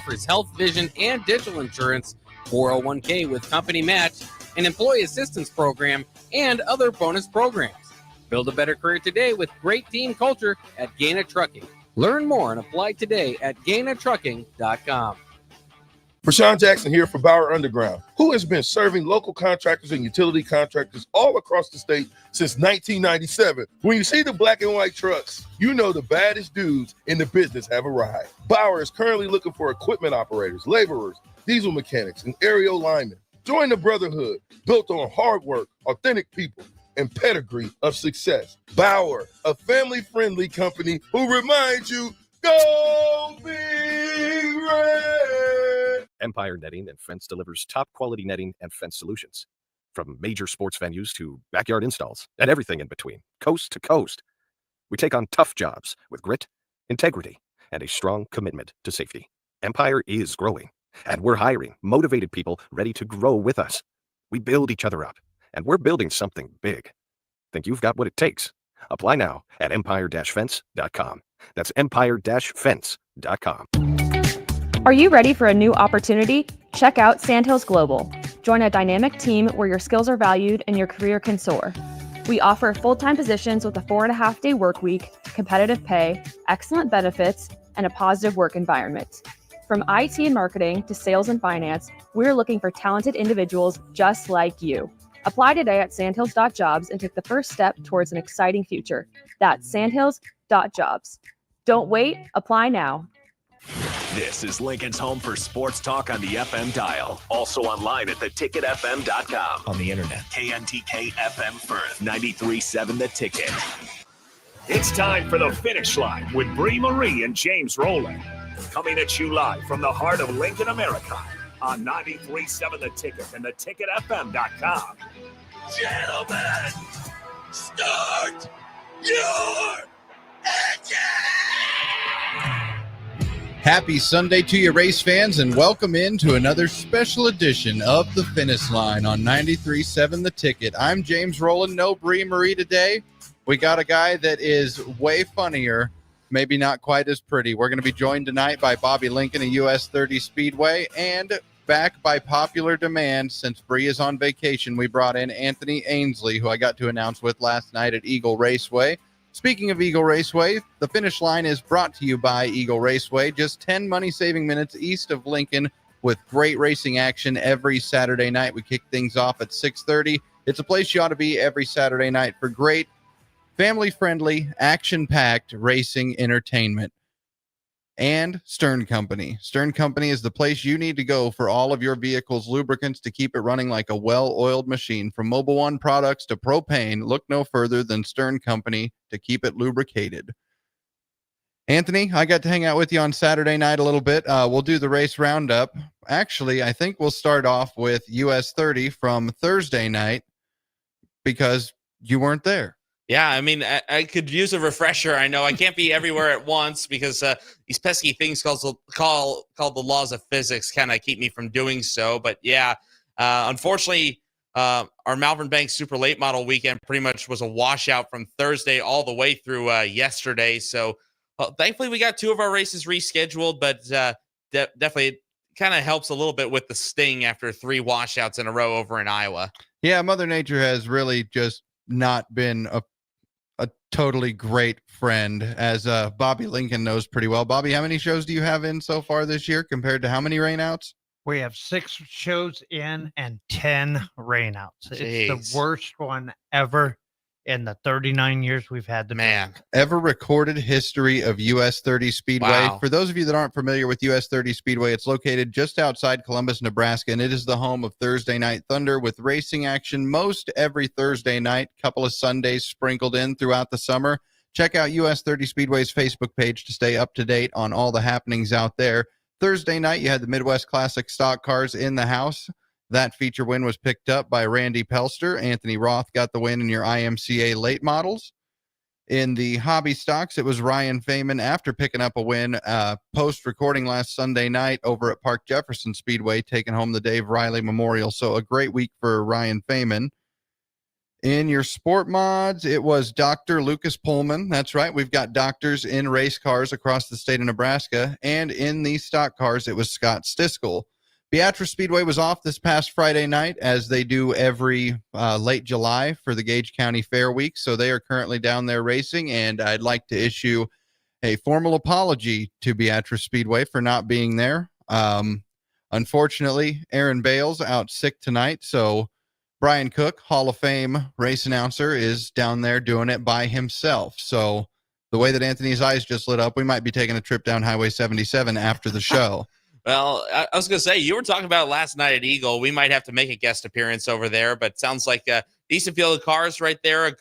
offers health, vision, and dental insurance, 401k with company match, an employee assistance program, and other bonus programs. Build a better career today with great team culture at Gaina Trucking. Learn more and apply today at GainaTrucking.com. Rashawn Jackson here for Bauer Underground, who has been serving local contractors and utility contractors all across the state since 1997. When you see the black and white trucks, you know the baddest dudes in the business have arrived. Bauer is currently looking for equipment operators, laborers, diesel mechanics, and aerial linemen. Join the brotherhood built on hard work, authentic people, and pedigree of success. Bauer, a family-friendly company who reminds you, go Big Red! Empire Netting and Fence delivers top-quality netting and fence solutions. From major sports venues to backyard installs and everything in between, coast to coast. We take on tough jobs with grit, integrity, and a strong commitment to safety. Empire is growing, and we're hiring motivated people ready to grow with us. We build each other up, and we're building something big. Think you've got what it takes? Apply now at empire-fence.com. That's empire-fence.com. Are you ready for a new opportunity? Check out Sandhills Global. Join a dynamic team where your skills are valued and your career can soar. We offer full-time positions with a 4.5-day work week, competitive pay, excellent benefits, and a positive work environment. From IT and marketing to sales and finance, we're looking for talented individuals just like you. Apply today at sandhills.jobs and take the first step towards an exciting future. That's sandhills.jobs. Don't wait, apply now. This is Lincoln's home for sports talk on the FM dial. Also online at theticketfm.com. On the internet. KNTK FM Firth, 93.7 The Ticket. It's time for The Finish Line with Bree Marie and James Roland. Coming at you live from the heart of Lincoln, America. On 93.7 The Ticket and theticketfm.com. Gentlemen, start your engine! Happy Sunday to you, race fans, and welcome into another special edition of The Finish Line on 93.7 The Ticket. I'm James Roland, no Bree Marie today. We got a guy that is way funnier, maybe not quite as pretty. We're going to be joined tonight by Bobby Lincoln of US 30 Speedway, and back by popular demand, since Bree is on vacation, we brought in Anthony Ainsley, who I got to announce with last night at Eagle Raceway. Speaking of Eagle Raceway, the Finish Line is brought to you by Eagle Raceway, just 10 money-saving minutes east of Lincoln with great racing action every Saturday night. We kick things off at 6:30. It's a place you ought to be every Saturday night for great, family-friendly, action-packed racing entertainment. And Stern Company. Stern Company is the place you need to go for all of your vehicle's lubricants to keep it running like a well-oiled machine. From Mobil 1 products to propane, look no further than Stern Company to keep it lubricated. Anthony, I got to hang out with you on Saturday night a little bit. We'll do the race roundup. Actually, I think we'll start off with US 30 from Thursday night because you weren't there. Yeah, I mean, I could use a refresher. I know I can't be everywhere at once because these pesky things called the laws of physics kind of keep me from doing so. But yeah, unfortunately, our Malvern Banks Super Late Model weekend pretty much was a washout from Thursday all the way through yesterday. So thankfully, we got two of our races rescheduled, but definitely kind of helps a little bit with the sting after three washouts in a row over in Iowa. Yeah, Mother Nature has really just not been a totally great friend, as Bobby Lincoln knows pretty well. Bobby, how many shows do you have in so far this year compared to how many rainouts? We have 6 shows in and 10 rainouts. Jeez. It's the worst one ever in the 39 years we've had the ever recorded history of US 30 Speedway. Wow. For those of you that aren't familiar with US 30 Speedway, it's located just outside Columbus, Nebraska, and it is the home of Thursday Night Thunder with racing action most every Thursday night, couple of Sundays sprinkled in throughout the summer. Check out US 30 Speedway's Facebook page to stay up to date on all the happenings out there. Thursday night, you had the Midwest Classic stock cars in the house. That feature win was picked up by Randy Pelster. Anthony Roth got the win in your IMCA late models. In the hobby stocks, it was Ryan Feynman after picking up a win post-recording last Sunday night over at Park Jefferson Speedway, taking home the Dave Riley Memorial. So a great week for Ryan Feynman. In your sport mods, it was Dr. Lucas Pullman. That's right. We've got doctors in race cars across the state of Nebraska. And in the stock cars, it was Scott Stiskel. Beatrice Speedway was off this past Friday night, as they do every late July for the Gage County Fair Week. So they are currently down there racing, and I'd like to issue a formal apology to Beatrice Speedway for not being there. Unfortunately, Aaron Bales out sick tonight, so Brian Cook, Hall of Fame race announcer, is down there doing it by himself. So the way that Anthony's eyes just lit up, we might be taking a trip down Highway 77 after the show. Well, I was going to say, you were talking about last night at Eagle. We might have to make a guest appearance over there, but sounds like a decent field of cars right there.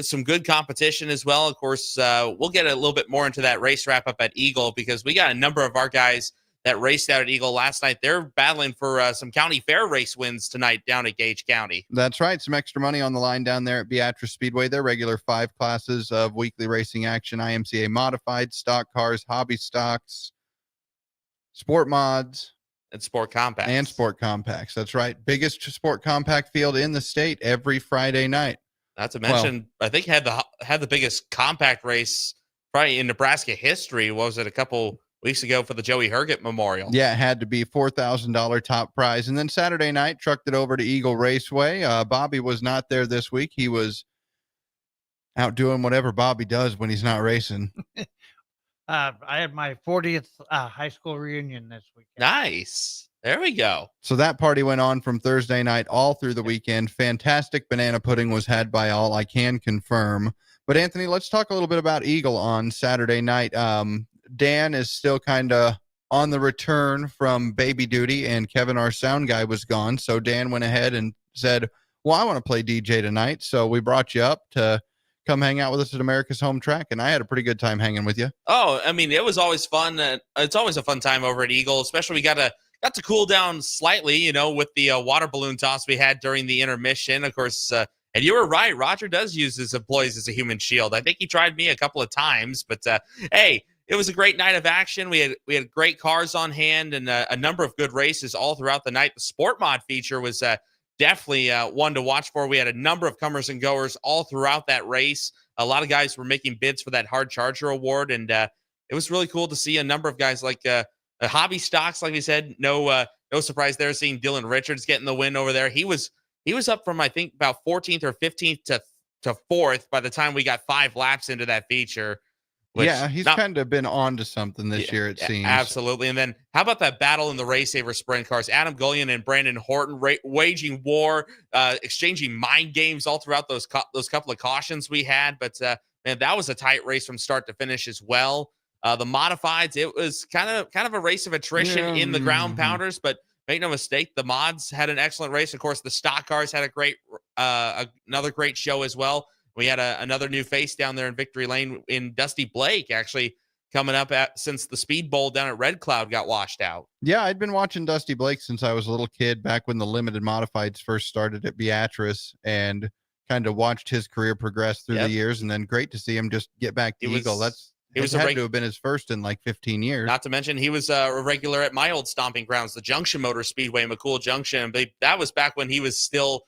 Some good competition as well. Of course, we'll get a little bit more into that race wrap up at Eagle, because we got a number of our guys that raced out at Eagle last night. They're battling for some county fair race wins tonight down at Gage County. That's right. Some extra money on the line down there at Beatrice Speedway. Their regular 5 classes of weekly racing action: IMCA modified, stock cars, hobby stocks, sport mods, and sport compacts. That's right. Biggest sport compact field in the state every Friday night. Not to mention, I think had the biggest compact race probably in Nebraska history. What was it, a couple weeks ago for the Joey Herget Memorial? Yeah, it had to be $4,000 top prize. And then Saturday night, trucked it over to Eagle Raceway. Bobby was not there this week. He was out doing whatever Bobby does when he's not racing. I had my 40th high school reunion this weekend. Nice. There we go. So that party went on from Thursday night all through the weekend. Fantastic banana pudding was had by all, I can confirm. But Anthony, let's talk a little bit about Eagle on Saturday night. Dan is still kind of on the return from baby duty, and Kevin, our sound guy, was gone. So Dan went ahead and said, well, I want to play DJ tonight. So we brought you up to come hang out with us at America's Home Track, and I had a pretty good time hanging with you. Oh, I mean, it was always fun. It's always a fun time over at Eagle, especially we got to cool down slightly, with the water balloon toss we had during the intermission. Of course, and you were right. Roger does use his employees as a human shield. I think he tried me a couple of times, but hey, it was a great night of action. We had great cars on hand and a number of good races all throughout the night. The sport mod feature was definitely one to watch for. We had a number of comers and goers all throughout that race. A lot of guys were making bids for that hard charger award, and it was really cool to see a number of guys like hobby stocks, like we said. No surprise there seeing Dylan Richards getting the win over there. He was up from, I think, about 14th or 15th to 4th by the time we got 5 laps into that feature. Yeah, he's kind of been on to something this year, it seems. Absolutely. And then how about that battle in the Race Saver sprint cars? Adam Gullion and Brandon Horton waging war, exchanging mind games all throughout those couple of cautions we had. But, man, that was a tight race from start to finish as well. The modifieds, it was kind of a race of attrition in the ground pounders, but make no mistake, the mods had an excellent race. Of course, the stock cars had another great show as well. We had another new face down there in Victory Lane in Dusty Blake, actually coming up since the Speed Bowl down at Red Cloud got washed out. Yeah, I'd been watching Dusty Blake since I was a little kid, back when the limited modifieds first started at Beatrice, and kind of watched his career progress through the years. And then great to see him just get back to Eagle. It had to have been his first in like 15 years. Not to mention, he was a regular at my old stomping grounds, the Junction Motor Speedway, McCool Junction. That was back when he was still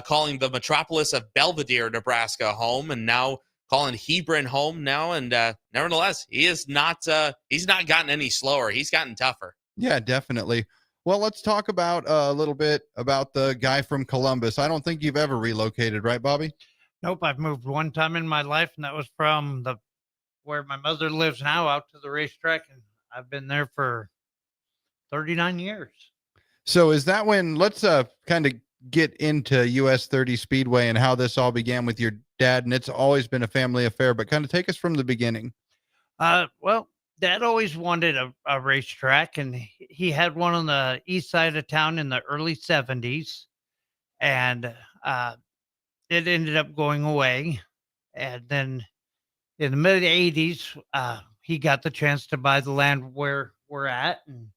calling the metropolis of Belvedere, Nebraska home, and now calling Hebron home now. And nevertheless, he's not gotten any slower. He's gotten tougher. Yeah, definitely. Well, let's talk about a little bit about the guy from Columbus. I don't think you've ever relocated, right, Bobby? Nope, I've moved one time in my life, and that was from where my mother lives now out to the racetrack, and I've been there for 39 years. So is that when, let's kind of get into US 30 Speedway and how this all began with your dad, and it's always been a family affair, but kind of take us from the beginning. Well, Dad always wanted a racetrack, and he had one on the east side of town in the early 70s, and it ended up going away. And then in the mid 80s, he got the chance to buy the land where we're at. And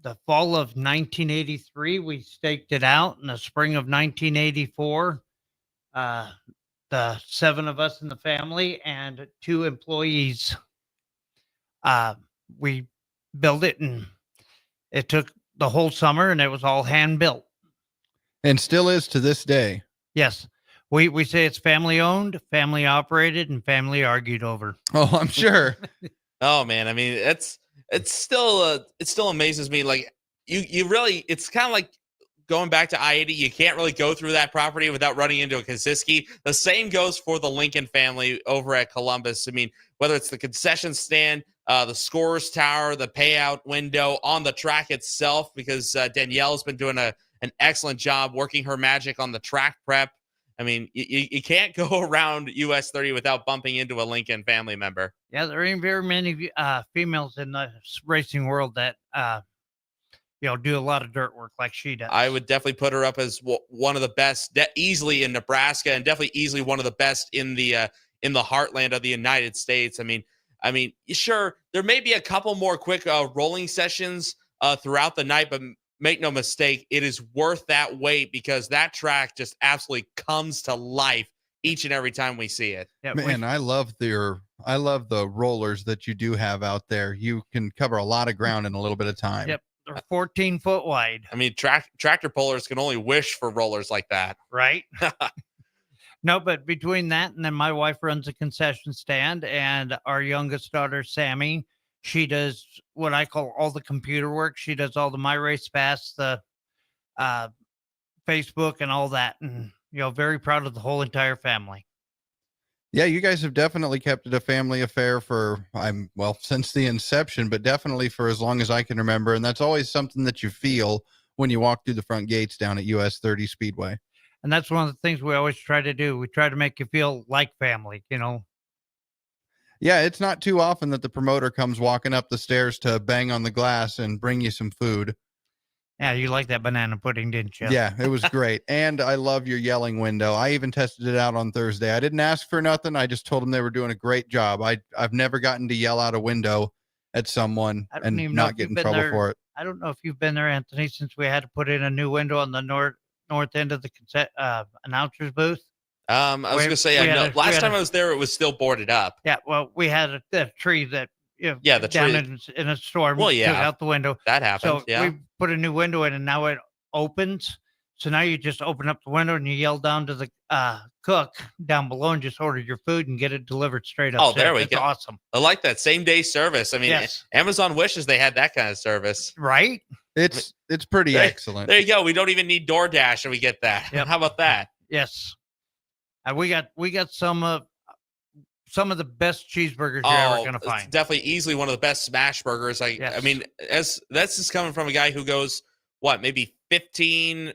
the fall of 1983, we staked it out. In the spring of 1984, the 7 of us in the family and 2 employees, we built it, and it took the whole summer, and it was all hand built. And still is to this day. Yes. We say it's family owned, family operated, and family argued over. Oh, I'm sure. Oh man, I mean, it still amazes me. Like you really, it's kind of like going back to I-80. You can't really go through that property without running into a Kaziski. The same goes for the Lincoln family over at Columbus. I mean, whether it's the concession stand, the scorer's tower, the payout window, on the track itself, because Danielle's been doing an excellent job working her magic on the track prep. I mean, you can't go around US 30 without bumping into a Lincoln family member. Yeah, there ain't very many females in the racing world that do a lot of dirt work like she does. I would definitely put her up as one of the best, easily in Nebraska, and definitely easily one of the best in the heartland of the United States. I mean, sure, there may be a couple more quick rolling sessions throughout the night, but make no mistake, it is worth that wait, because that track just absolutely comes to life each and every time we see it. Yeah, man, I love the rollers that you do have out there. You can cover a lot of ground in a little bit of time. Yep. They're 14 foot wide. I mean, tractor pullers can only wish for rollers like that. Right. No, but between that and then my wife runs a concession stand, and our youngest daughter, Sammy, she does what I call all the computer work. She does all the My Race Pass, the Facebook and all that. And, very proud of the whole entire family. Yeah, you guys have definitely kept it a family affair since the inception, but definitely for as long as I can remember. And that's always something that you feel when you walk through the front gates down at US 30 Speedway. And that's one of the things we always try to do. We try to make you feel like family, Yeah, it's not too often that the promoter comes walking up the stairs to bang on the glass and bring you some food. Yeah, you like that banana pudding, didn't you? Yeah, it was great. And I love your yelling window. I even tested it out on Thursday. I didn't ask for nothing. I just told them they were doing a great job. I've never gotten to yell out a window at someone and not get in trouble for it. I don't know if you've been there, Anthony, since we had to put in a new window on the north end of the announcer's booth. I was going to say, I know last time I was there, it was still boarded up. Yeah, well, we had a tree that the tree in a storm. Well, yeah, took out the window. That happened. So we put a new window in, and now it opens. So now you just open up the window and you yell down to the cook down below and just order your food and get it delivered straight up. Oh, there we go. Awesome. I like that same day service. I mean, yes. Amazon wishes they had that kind of service, right? It's pretty excellent. There you go. We don't even need DoorDash, and we get that. Yep. How about that? Yes. We got some of the best cheeseburgers you're ever going to find. It's definitely easily one of the best smash burgers. I mean, as that's just coming from a guy who goes, maybe 15,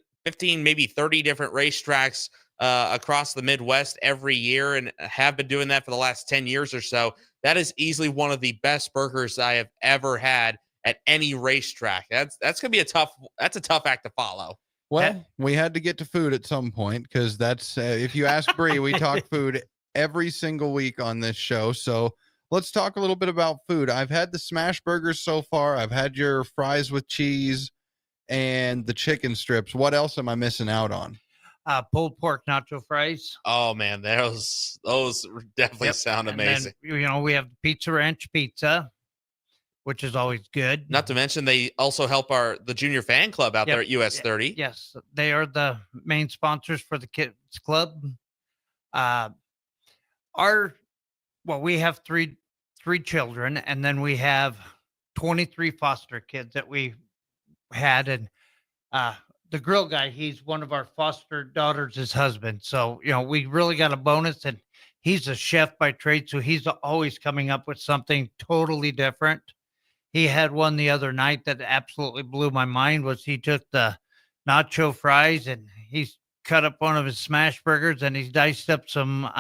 maybe 30 different racetracks across the Midwest every year, and have been doing that for the last 10 years or so. That is easily one of the best burgers I have ever had at any racetrack. That's going to be a tough act to follow. Well, we had to get to food at some point, because that's if you ask Bree, we talk food every single week on this show. So let's talk a little bit about food. I've had the smash burgers so far. I've had your fries with cheese and the chicken strips. What else am I missing out on? Pulled pork nacho fries. Oh man, those definitely sound amazing. Then, we have Pizza Ranch pizza, which is always good. Not to mention, they also help the junior fan club out there at US 30. Yes, they are the main sponsors for the kids club. We have three children, and then we have 23 foster kids that we had, and the grill guy, he's one of our foster daughters' husband. So we really got a bonus, and he's a chef by trade, so he's always coming up with something totally different. He had one the other night that absolutely blew my mind. Was he took the nacho fries and he's cut up one of his smash burgers and he's diced up some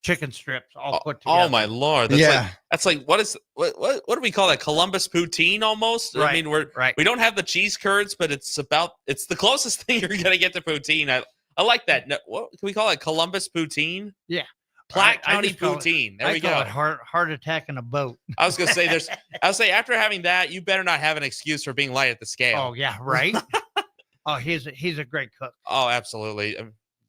chicken strips all put together. Oh my Lord. That's like what do we call that? Columbus poutine almost? Right, I mean, we don't have the cheese curds, but it's the closest thing you're going to get to poutine. I like that. What can we call it? Columbus poutine? Yeah. Platte County poutine. There we go. Call it heart attack in a boat. I was going to say, after having that, you better not have an excuse for being light at the scale. Oh yeah. Right. Oh, he's a great cook. Oh, absolutely.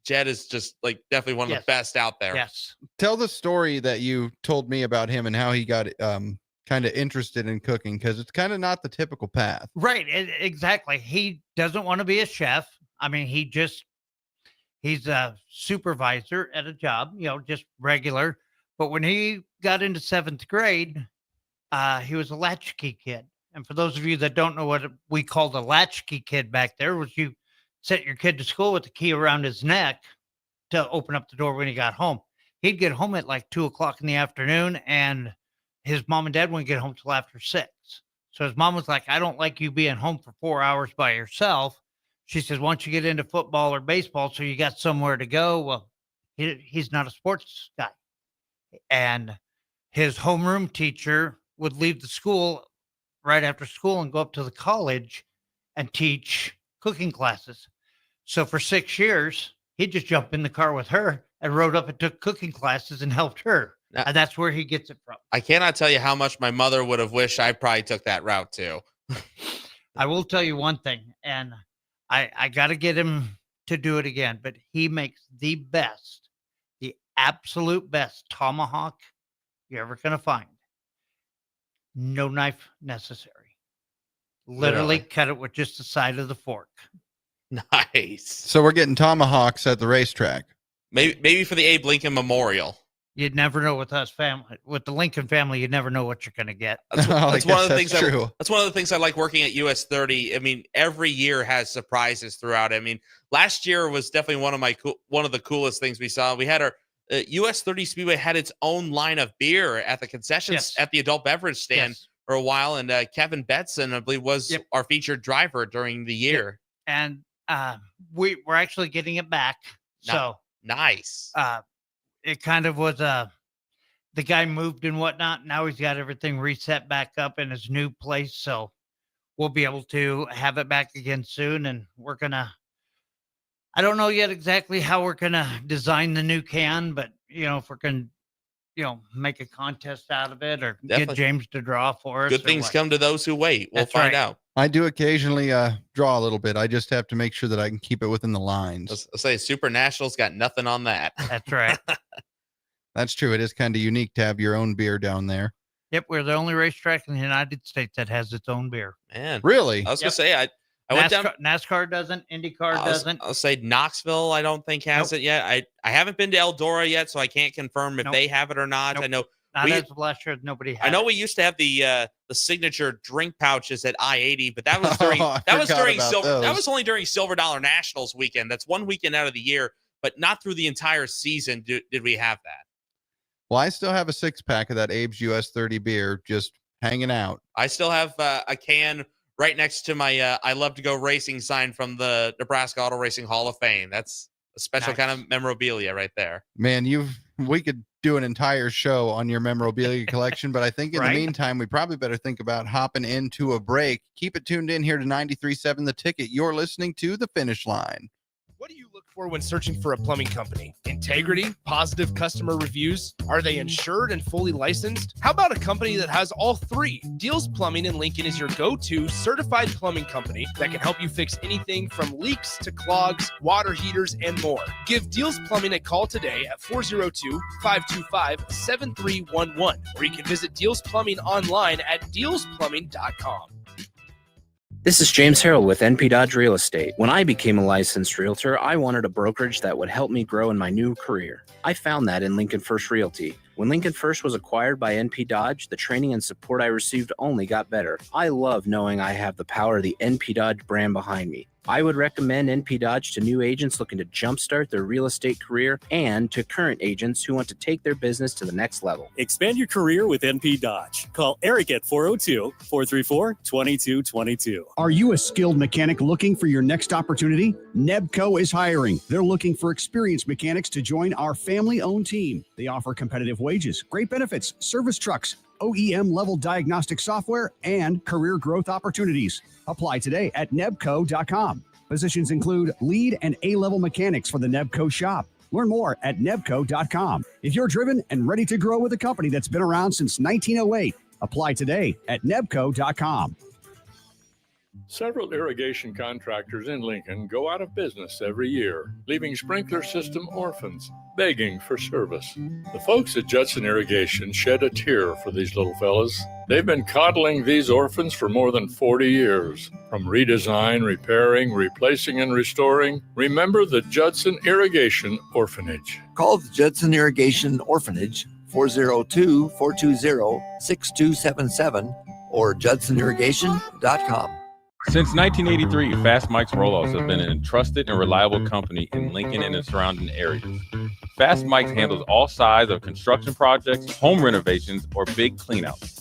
Jed is just definitely one of the best out there. Yes. Tell the story that you told me about him and how he got kind of interested in cooking, because it's kind of not the typical path. Right. Exactly. He doesn't want to be a chef. I mean, he He's a supervisor at a job, just regular. But when he got into 7th grade, he was a latchkey kid. And for those of you that don't know what we called a latchkey kid back there, was you sent your kid to school with the key around his neck to open up the door when he got home. He'd get home at like 2:00 in the afternoon, and his mom and dad wouldn't get home till after 6. So his mom was like, I don't like you being home for 4 hours by yourself. She says, once you get into football or baseball, so you got somewhere to go. Well, he's not a sports guy. And his homeroom teacher would leave the school right after school and go up to the college and teach cooking classes. So for 6 years, he'd just jump in the car with her and rode up and took cooking classes and helped her. Now, and that's where he gets it from. I cannot tell you how much my mother would have wished I probably took that route too. I will tell you one thing, and I got to get him to do it again, but he makes the absolute best tomahawk you're ever going to find. No knife necessary. Literally cut it with just the side of the fork. Nice. So we're getting tomahawks at the racetrack. Maybe for the Abe Lincoln Memorial. You'd never know with us family, with the Lincoln family. You'd never know what you're going to get. That's one of the things. That's one of the things I like working at US 30. I mean, every year has surprises throughout. I mean, last year was definitely one of the coolest things we saw. We had our US 30 Speedway had its own line of beer at the concessions at the adult beverage stand for a while, and Kevin Betson, I believe, was our featured driver during the year. And we're actually getting it back. So nice. It kind of was the guy moved and whatnot. Now he's got everything reset back up in his new place. So we'll be able to have it back again soon. And we're going to, I don't know yet exactly how we're going to design the new can, but if we're going to, make a contest out of it or get James to draw for us. Good things come to those who wait. We'll find out. I do occasionally draw a little bit. I just have to make sure that I can keep it within the lines. I'll say Super Nationals got nothing on that. That's right. That's true. It is kind of unique to have your own beer down there. Yep, we're the only racetrack in the United States that has its own beer. Man, really? I was gonna say I went down. NASCAR doesn't. IndyCar doesn't. I'll say Knoxville. I don't think has it yet. I haven't been to Eldora yet, so I can't confirm if they have it or not. I know. As of last year, nobody had. I know we used to have the signature drink pouches at I-80, but that was during that was only during Silver Dollar Nationals weekend. That's one weekend out of the year, but not through the entire season did we have that. Well, I still have a 6-pack of that Abe's US 30 beer just hanging out. I still have a can right next to my I love to go racing sign from the Nebraska Auto Racing Hall of Fame. That's a special kind of memorabilia right there. Man, we could do an entire show on your memorabilia collection, but I think in the meantime, we probably better think about hopping into a break. Keep it tuned in here to 93.7 The Ticket. You're listening to The Finish Line. What do you look for when searching for a plumbing company? Integrity, positive customer reviews? Are they insured and fully licensed? How about a company that has all three? Deals Plumbing in Lincoln is your go-to certified plumbing company that can help you fix anything from leaks to clogs, water heaters, and more. Give Deals Plumbing a call today at 402-525-7311, or you can visit Deals Plumbing online at dealsplumbing.com. This is James Harrell with NP Dodge Real Estate. When I became a licensed realtor, I wanted a brokerage that would help me grow in my new career. I found that in Lincoln First Realty. When Lincoln First was acquired by NP Dodge, the training and support I received only got better. I love knowing I have the power of the NP Dodge brand behind me. I would recommend NP Dodge to new agents looking to jumpstart their real estate career and to current agents who want to take their business to the next level. Expand your career with NP Dodge. Call Eric at 402-434-2222. Are you a skilled mechanic looking for your next opportunity? Nebco is hiring. They're looking for experienced mechanics to join our family-owned team. They offer competitive wages, great benefits, service trucks, OEM-level diagnostic software, and career growth opportunities. Apply today at nebco.com. Positions include lead and A-level mechanics for the Nebco shop. Learn more at nebco.com. If you're driven and ready to grow with a company that's been around since 1908, apply today at nebco.com. Several irrigation contractors in Lincoln go out of business every year, leaving sprinkler system orphans begging for service. The folks at Judson Irrigation shed a tear for these little fellas. They've been coddling these orphans for more than 40 years. From redesign, repairing, replacing, and restoring, remember the Judson Irrigation Orphanage. Call the Judson Irrigation Orphanage 402-420-6277 or judsonirrigation.com. Since 1983, Fast Mike's Roll-Offs have been a trusted and reliable company in Lincoln and the surrounding areas. Fast Mike's handles all sides of construction projects, home renovations, or big cleanouts.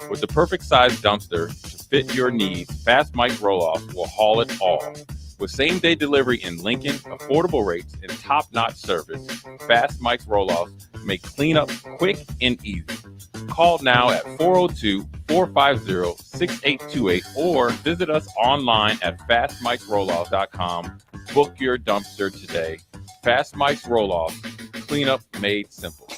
With the perfect size dumpster to fit your needs, Fast Mike's Roll-Offs will haul it all. With same-day delivery in Lincoln, affordable rates, and top-notch service, Fast Mike's Roll-Offs make cleanup quick and easy. Call now at 402-450-6828 or visit us online at fastmikesrolloffs.com. Book your dumpster today. Fast Mike's Roll-Offs, cleanup made simple.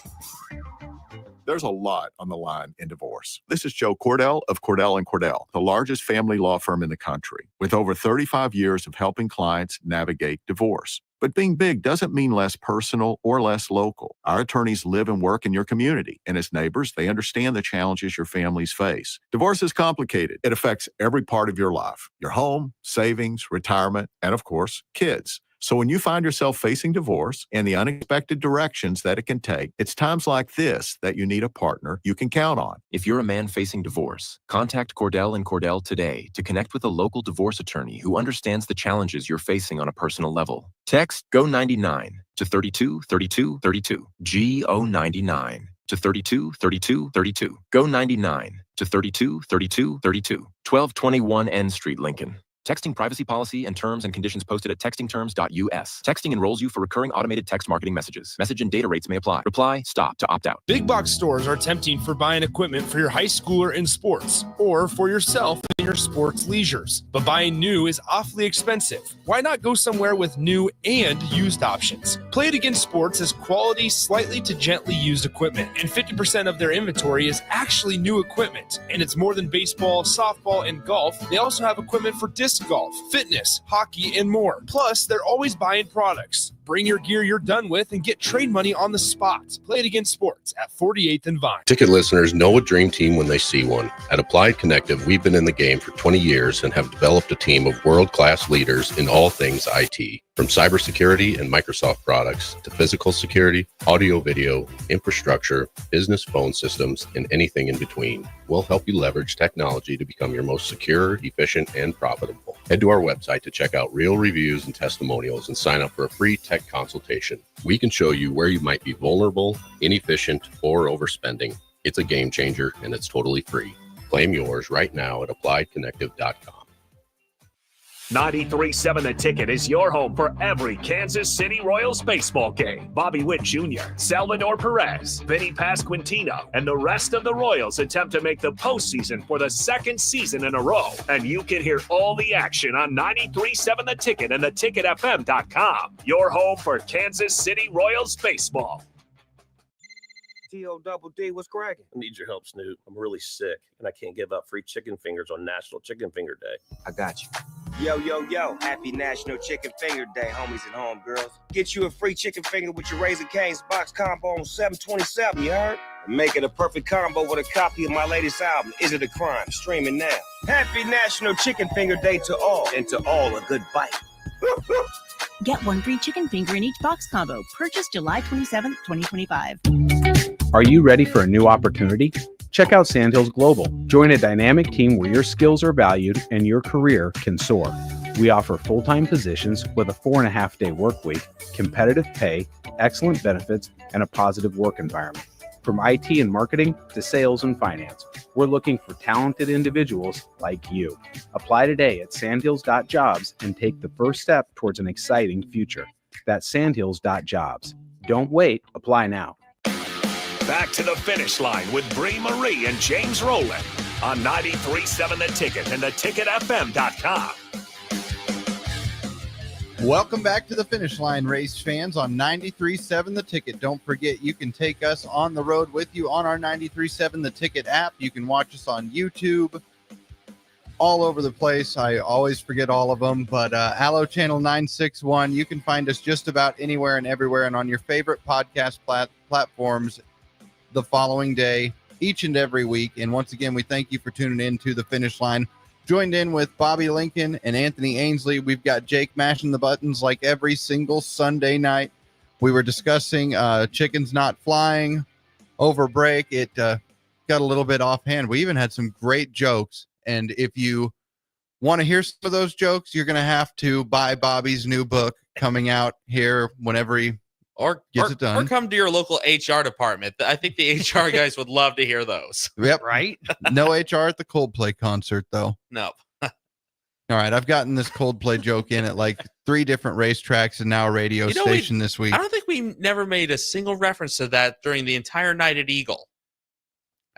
There's a lot on the line in divorce. This is Joe Cordell of Cordell & Cordell, the largest family law firm in the country, with over 35 years of helping clients navigate divorce. But being big doesn't mean less personal or less local. Our attorneys live and work in your community, and as neighbors, they understand the challenges your families face. Divorce is complicated. It affects every part of your life, your home, savings, retirement, and of course, kids. So when you find yourself facing divorce and the unexpected directions that it can take, it's times like this that you need a partner you can count on. If you're a man facing divorce, contact Cordell & Cordell today to connect with a local divorce attorney who understands the challenges you're facing on a personal level. Text GO99 to 323232. GO99 to 323232. GO99 to 323232. 1221 N Street, Lincoln. Texting privacy policy and terms and conditions posted at textingterms.us. Texting enrolls you for recurring automated text marketing messages. Message and data rates may apply. Reply, stop to opt out. Big box stores are tempting for buying equipment for your high schooler in sports or for yourself in your sports leisures. But buying new is awfully expensive. Why not go somewhere with new and used options? Play It Again Sports has quality, slightly to gently used equipment, and 50% of their inventory is actually new equipment. And it's more than baseball, softball, and golf. They also have equipment for disc golf, fitness, hockey, and more. Plus, they're always buying products. Bring your gear you're done with and get trade money on the spot. Play It Again Sports at 48th and Vine. Ticket listeners know a dream team when they see one. At Applied Connective, we've been in the game for 20 years and have developed a team of world-class leaders in all things IT. From cybersecurity and Microsoft products to physical security, audio, video, infrastructure, business phone systems, and anything in between. We'll help you leverage technology to become your most secure, efficient, and profitable. Head to our website to check out real reviews and testimonials and sign up for a free tech consultation. We can show you where you might be vulnerable, inefficient, or overspending. It's a game changer and it's totally free. Claim yours right now at appliedconnective.com. 93.7 The Ticket is your home for every Kansas City Royals baseball game. Bobby Witt Jr., Salvador Perez, Vinny Pasquantino, and the rest of the Royals attempt to make the postseason for the second season in a row. And you can hear all the action on 93.7 The Ticket and theticketfm.com. Your home for Kansas City Royals baseball. T-O-double-D, what's cracking? I need your help, Snoop. I'm really sick, and I can't give up free chicken fingers on National Chicken Finger Day. I got you. Yo, yo, yo, happy National Chicken Finger Day, homies and homegirls. Get you a free chicken finger with your Raising Cane's box combo on $7.27, you heard? Make it a perfect combo with a copy of my latest album, Is It a Crime? Streaming now. Happy National Chicken Finger Day to all, and to all a good bite. Get one free chicken finger in each box combo. Purchase July 27th, 2025. Are you ready for a new opportunity? Check out Sandhills Global. Join a dynamic team where your skills are valued and your career can soar. We offer full-time positions with a 4.5-day work week, competitive pay, excellent benefits, and a positive work environment. From IT and marketing to sales and finance, we're looking for talented individuals like you. Apply today at sandhills.jobs and take the first step towards an exciting future. That's sandhills.jobs. Don't wait. Apply now. Back to the finish line with Bree Marie and James Roland on 93.7 The Ticket and theticketfm.com. Welcome back to the finish line, race fans, on 93.7 The Ticket. Don't forget, you can take us on the road with you on our 93.7 The Ticket app. You can watch us on YouTube, all over the place. I always forget all of them, but Allo Channel 961. You can find us just about anywhere and everywhere and on your favorite podcast platforms the following day, each and every week. And once again, we thank you for tuning in to The Finish Line. Joined in with Bobby Lincoln and Anthony Ainsley. We've got Jake mashing the buttons like every single Sunday night. We were discussing chickens not flying over break. It got a little bit offhand. We even had some great jokes. And if you want to hear some of those jokes, you're going to have to buy Bobby's new book coming out here whenever he gets it done. Or come to your local HR department. I think the HR guys would love to hear those. Yep. Right? No HR at the Coldplay concert, though. No. All right. I've gotten this Coldplay joke in at like 3 different racetracks and now a radio station this week. I don't think we never made a single reference to that during the entire night at Eagle.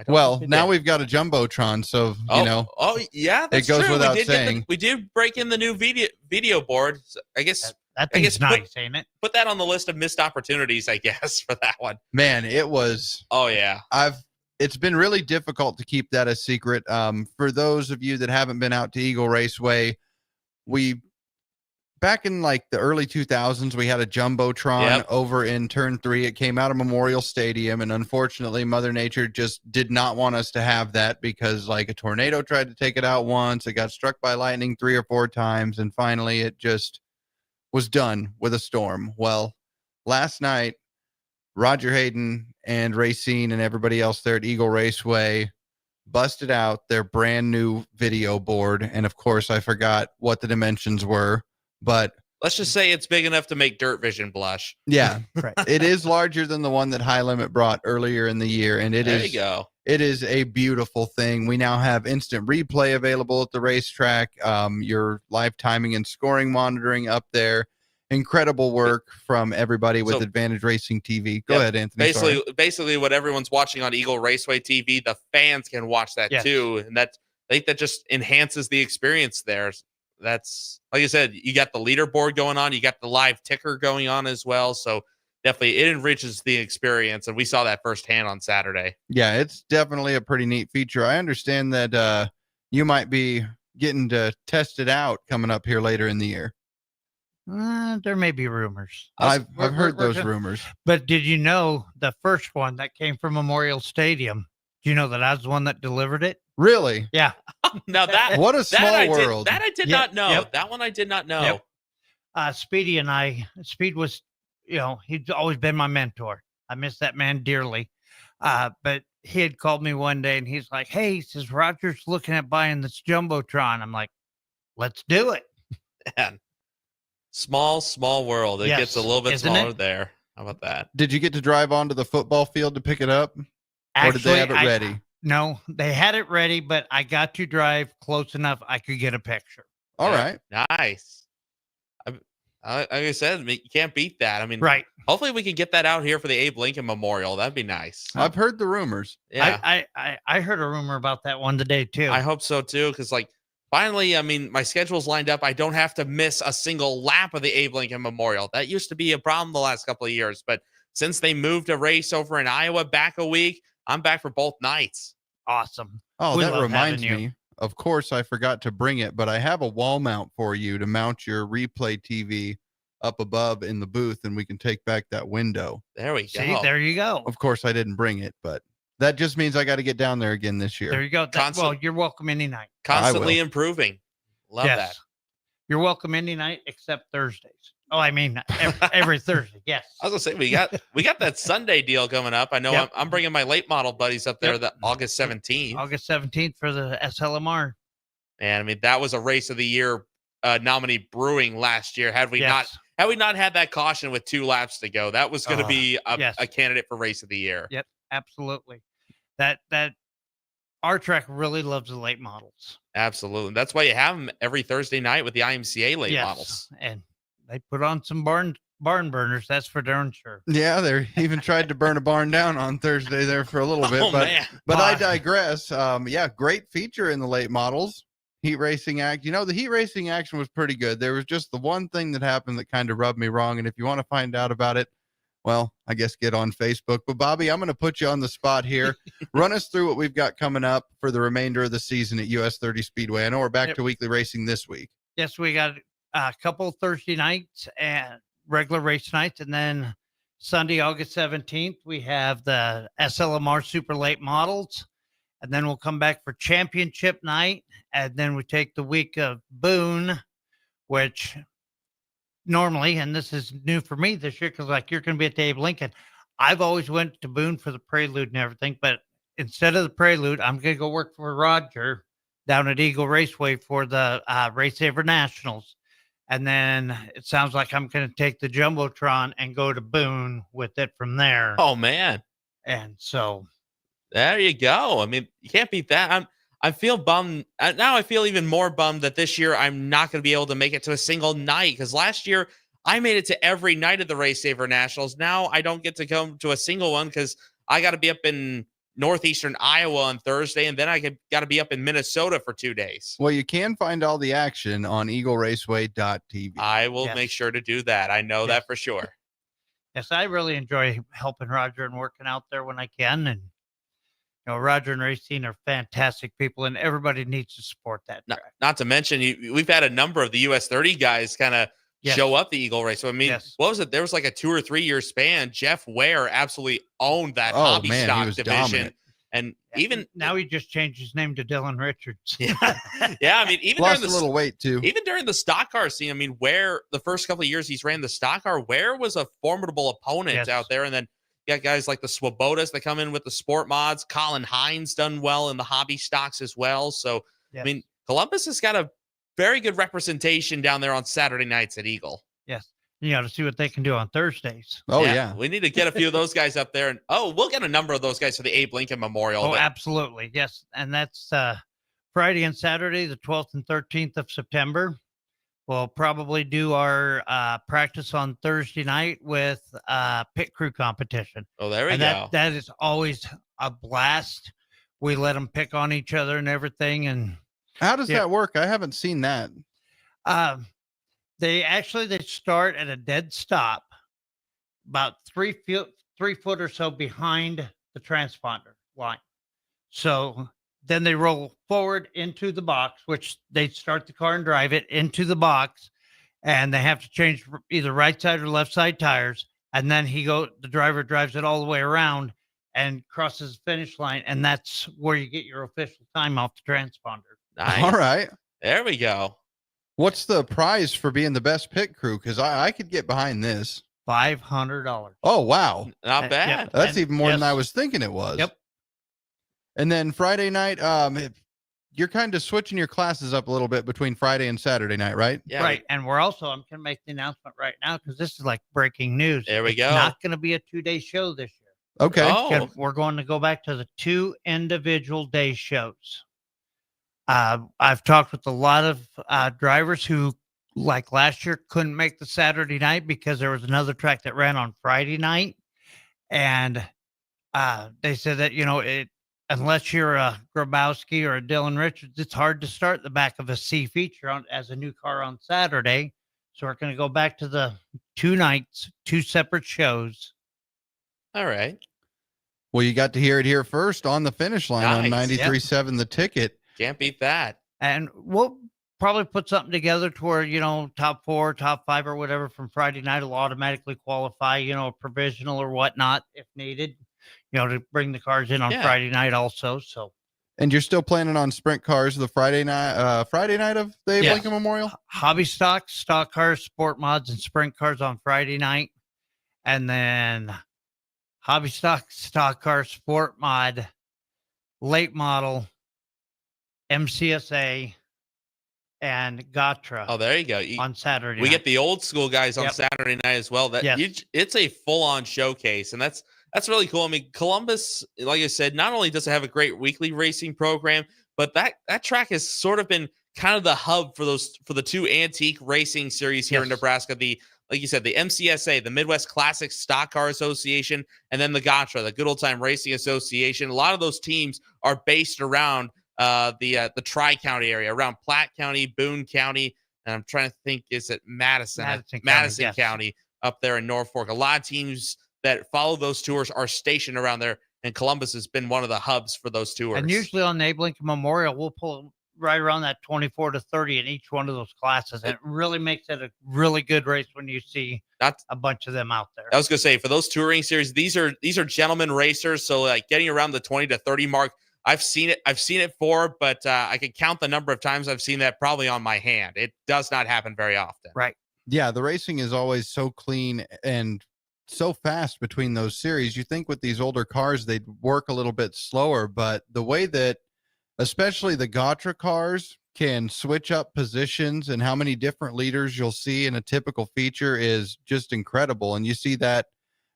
Well, now we've got a Jumbotron, so, you know. Oh, yeah, that's it goes true. without we did saying. we did break in the new video board. So I guess that thing's nice, ain't it? Put that on the list of missed opportunities, I guess, for that one. Man, it was. Oh, yeah. It's been really difficult to keep that a secret. For those of you that haven't been out to Eagle Raceway, back in like the early 2000s, we had a Jumbotron over in Turn 3. It came out of Memorial Stadium, and unfortunately, Mother Nature just did not want us to have that because like a tornado tried to take it out once. It got struck by lightning 3 or 4 times, and finally it just was done with a storm. Well, last night, Roger Hayden and Racine and everybody else there at Eagle Raceway busted out their brand new video board. And of course, I forgot what the dimensions were. But let's just say it's big enough to make Dirt Vision blush. Yeah, right. It is larger than the one that High Limit brought earlier in the year. And There you go. It is a beautiful thing. We now have instant replay available at the racetrack. Your live timing and scoring monitoring up there. Incredible work from everybody with Advantage Racing TV. Go ahead, Anthony. Basically, what everyone's watching on Eagle Raceway TV, the fans can watch that too, and I think that just enhances the experience there. That's, like I said, you got the leaderboard going on, you got the live ticker going on as well. So definitely it enriches the experience. And we saw that firsthand on Saturday. Yeah, it's definitely a pretty neat feature. I understand that you might be getting to test it out coming up here later in the year. There may be rumors. I've heard those rumors. But did you know the first one that came from Memorial Stadium? Do you know that I was the one that delivered it? Really? Yeah. Now what a small world. That I did not know. That one I did not know. Speedy and Speed was, he's always been my mentor. I miss that man dearly. But he had called me one day and he's like, hey, he says, Roger's looking at buying this Jumbotron. I'm like, let's do it. Man. Small world. It gets a little bit smaller there. How about that? Did you get to drive onto the football field to pick it up? Or did they have it ready? No, they had it ready, but I got to drive close enough I could get a picture. All right. Nice. Like I said, you can't beat that. I mean, right. Hopefully we can get that out here for the Abe Lincoln Memorial. That'd be nice. I've heard the rumors. Yeah. I heard a rumor about that one today too. I hope so too, because finally, I mean, my schedule's lined up. I don't have to miss a single lap of the Abe Lincoln Memorial. That used to be a problem the last couple of years, but since they moved a race over in Iowa back a week, I'm back for both nights. Awesome. Oh, that reminds me. Of course, I forgot to bring it, but I have a wall mount for you to mount your replay TV up above in the booth, and we can take back that window. There we go. See, there you go. Of course, I didn't bring it, but that just means I got to get down there again this year. There you go. Well, you're welcome any night. Constantly improving. Love that. You're welcome any night except Thursdays. Oh, I mean every Thursday. Yes. I was gonna say we got that Sunday deal coming up. I know I'm bringing my late model buddies up there that August 17th. August 17th for the SLMR. And I mean that was a race of the year nominee brewing last year. Had we not had that caution with 2 laps to go, that was going to be a candidate for race of the year. Yep, absolutely. That our track really loves the late models. Absolutely. That's why you have them every Thursday night with the IMCA late models. And they put on some barn burners. That's for darn sure. Yeah, they even tried to burn a barn down on Thursday there for a little bit, but I digress. Great feature in the late models. Heat racing act. The heat racing action was pretty good. There was just the one thing that happened that kind of rubbed me wrong. And if you want to find out about it, well, I guess get on Facebook. But Bobby, I'm going to put you on the spot here. Run us through what we've got coming up for the remainder of the season at US 30 Speedway. I know we're back to weekly racing this week. Yes, we got a couple Thursday nights and regular race nights, and then Sunday, August 17th, we have the SLMR Super Late Models, and then we'll come back for Championship Night, and then we take the week of Boone, which normally, and this is new for me this year, because like you're going to be at Dave Lincoln. I've always went to Boone for the Prelude and everything, but instead of the Prelude, I'm going to go work for Roger down at Eagle Raceway for the Race Saver Nationals. And then it sounds like I'm going to take the Jumbotron and go to Boone with it from there. Oh, man. And so there you go. I mean, you can't beat that. I feel bummed. Now I feel even more bummed that this year I'm not going to be able to make it to a single night, because last year I made it to every night of the Race Saver Nationals. Now I don't get to come to a single one because I got to be up in northeastern Iowa on Thursday, and then I got to be up in Minnesota for 2 days. Well, you can find all the action on eagleraceway.tv. I will make sure to do that. I know that for sure. Yes, I really enjoy helping Roger and working out there when I can. And, you know, Roger and Racine are fantastic people, and everybody needs to support that track. Not to mention, we've had a number of the US 30 guys kind of show up the Eagle race. So, I mean, what was it? There was like a 2 or 3 year span. Jeff Ware absolutely owned that hobby stock division. Dominant. And even now he just changed his name to Dylan Richards. Yeah, I mean, even lost during a little weight too. Even during the stock car scene, I mean, Ware, the first couple of years he's ran the stock car, Ware was a formidable opponent out there. And then you got guys like the Swobodas that come in with the sport mods. Colin Hines done well in the hobby stocks as well. So, I mean, Columbus has got a very good representation down there on Saturday nights at Eagle. Yes. You know, to see what they can do on Thursdays. Oh, yeah. We need to get a few of those guys up there. And, we'll get a number of those guys for the Abe Lincoln Memorial. Oh, absolutely. Yes. And that's Friday and Saturday, the 12th and 13th of September. We'll probably do our practice on Thursday night with pit crew competition. Oh, there we go. That is always a blast. We let them pick on each other and everything. And how does that work? I haven't seen that. They start at a dead stop about 3 foot or so behind the transponder line. So then they roll forward into the box, which they start the car and drive it into the box, and they have to change either right side or left side tires. And then the driver drives it all the way around and crosses the finish line. And that's where you get your official time off the transponder. Nice. All right. There we go. What's the prize for being the best pit crew? Because I could get behind this. $500. Oh, wow. Not bad. That's even more than I was thinking it was. Yep. And then Friday night, you're kind of switching your classes up a little bit between Friday and Saturday night, right? Yeah. Right. And I'm going to make the announcement right now because this is like breaking news. There we go. It's not going to be a 2-day show this year. Okay. We're going to go back to the 2 individual day shows. I've talked with a lot of drivers who, like last year, couldn't make the Saturday night because there was another track that ran on Friday night. And they said that, unless you're a Grabowski or a Dylan Richards, it's hard to start the back of a C feature as a new car on Saturday. So we're going to go back to the 2 nights, 2 separate shows. All right. Well, you got to hear it here first on the finish line on 93.7 The Ticket. Can't beat that. And we'll probably put something together to where, top 4, top 5 or whatever from Friday night will automatically qualify, a provisional or whatnot if needed, to bring the cars in on Friday night also. So. And you're still planning on sprint cars the Friday night of the Abe Lincoln Memorial? Hobby stock cars, sport mods, and sprint cars on Friday night. And then hobby stock car, sport mod, late model, MCSA, and Gatra. Oh, there you go. On Saturday we night. get the old school guys on Saturday night as well. It's a full-on showcase, and that's really cool. I mean, Columbus, like I said, not only does it have a great weekly racing program, but that track has sort of been kind of the hub for the 2 antique racing series here in Nebraska. Like you said, the MCSA, the Midwest Classic Stock Car Association, and then the Gatra, the Good Old Time Racing Association. A lot of those teams are based around the Tri-County area, around Platte County, Boone County, and I'm trying to think, is it Madison County County up there in Norfolk. A lot of teams that follow those tours are stationed around there, and Columbus has been one of the hubs for those tours. And usually on the Abe Lincoln Memorial, we'll pull right around that 24 to 30 in each one of those classes. And it really makes it a really good race when you see a bunch of them out there. I was gonna say, for those touring series, these are gentlemen racers. So like getting around the 20 to 30 mark, I've seen it for, but I can count the number of times I've seen that probably on my hand. It does not happen very often. Right. Yeah, the racing is always so clean and so fast between those series. You think with these older cars, they'd work a little bit slower, but the way that especially the Gatra cars can switch up positions and how many different leaders you'll see in a typical feature is just incredible. And you see that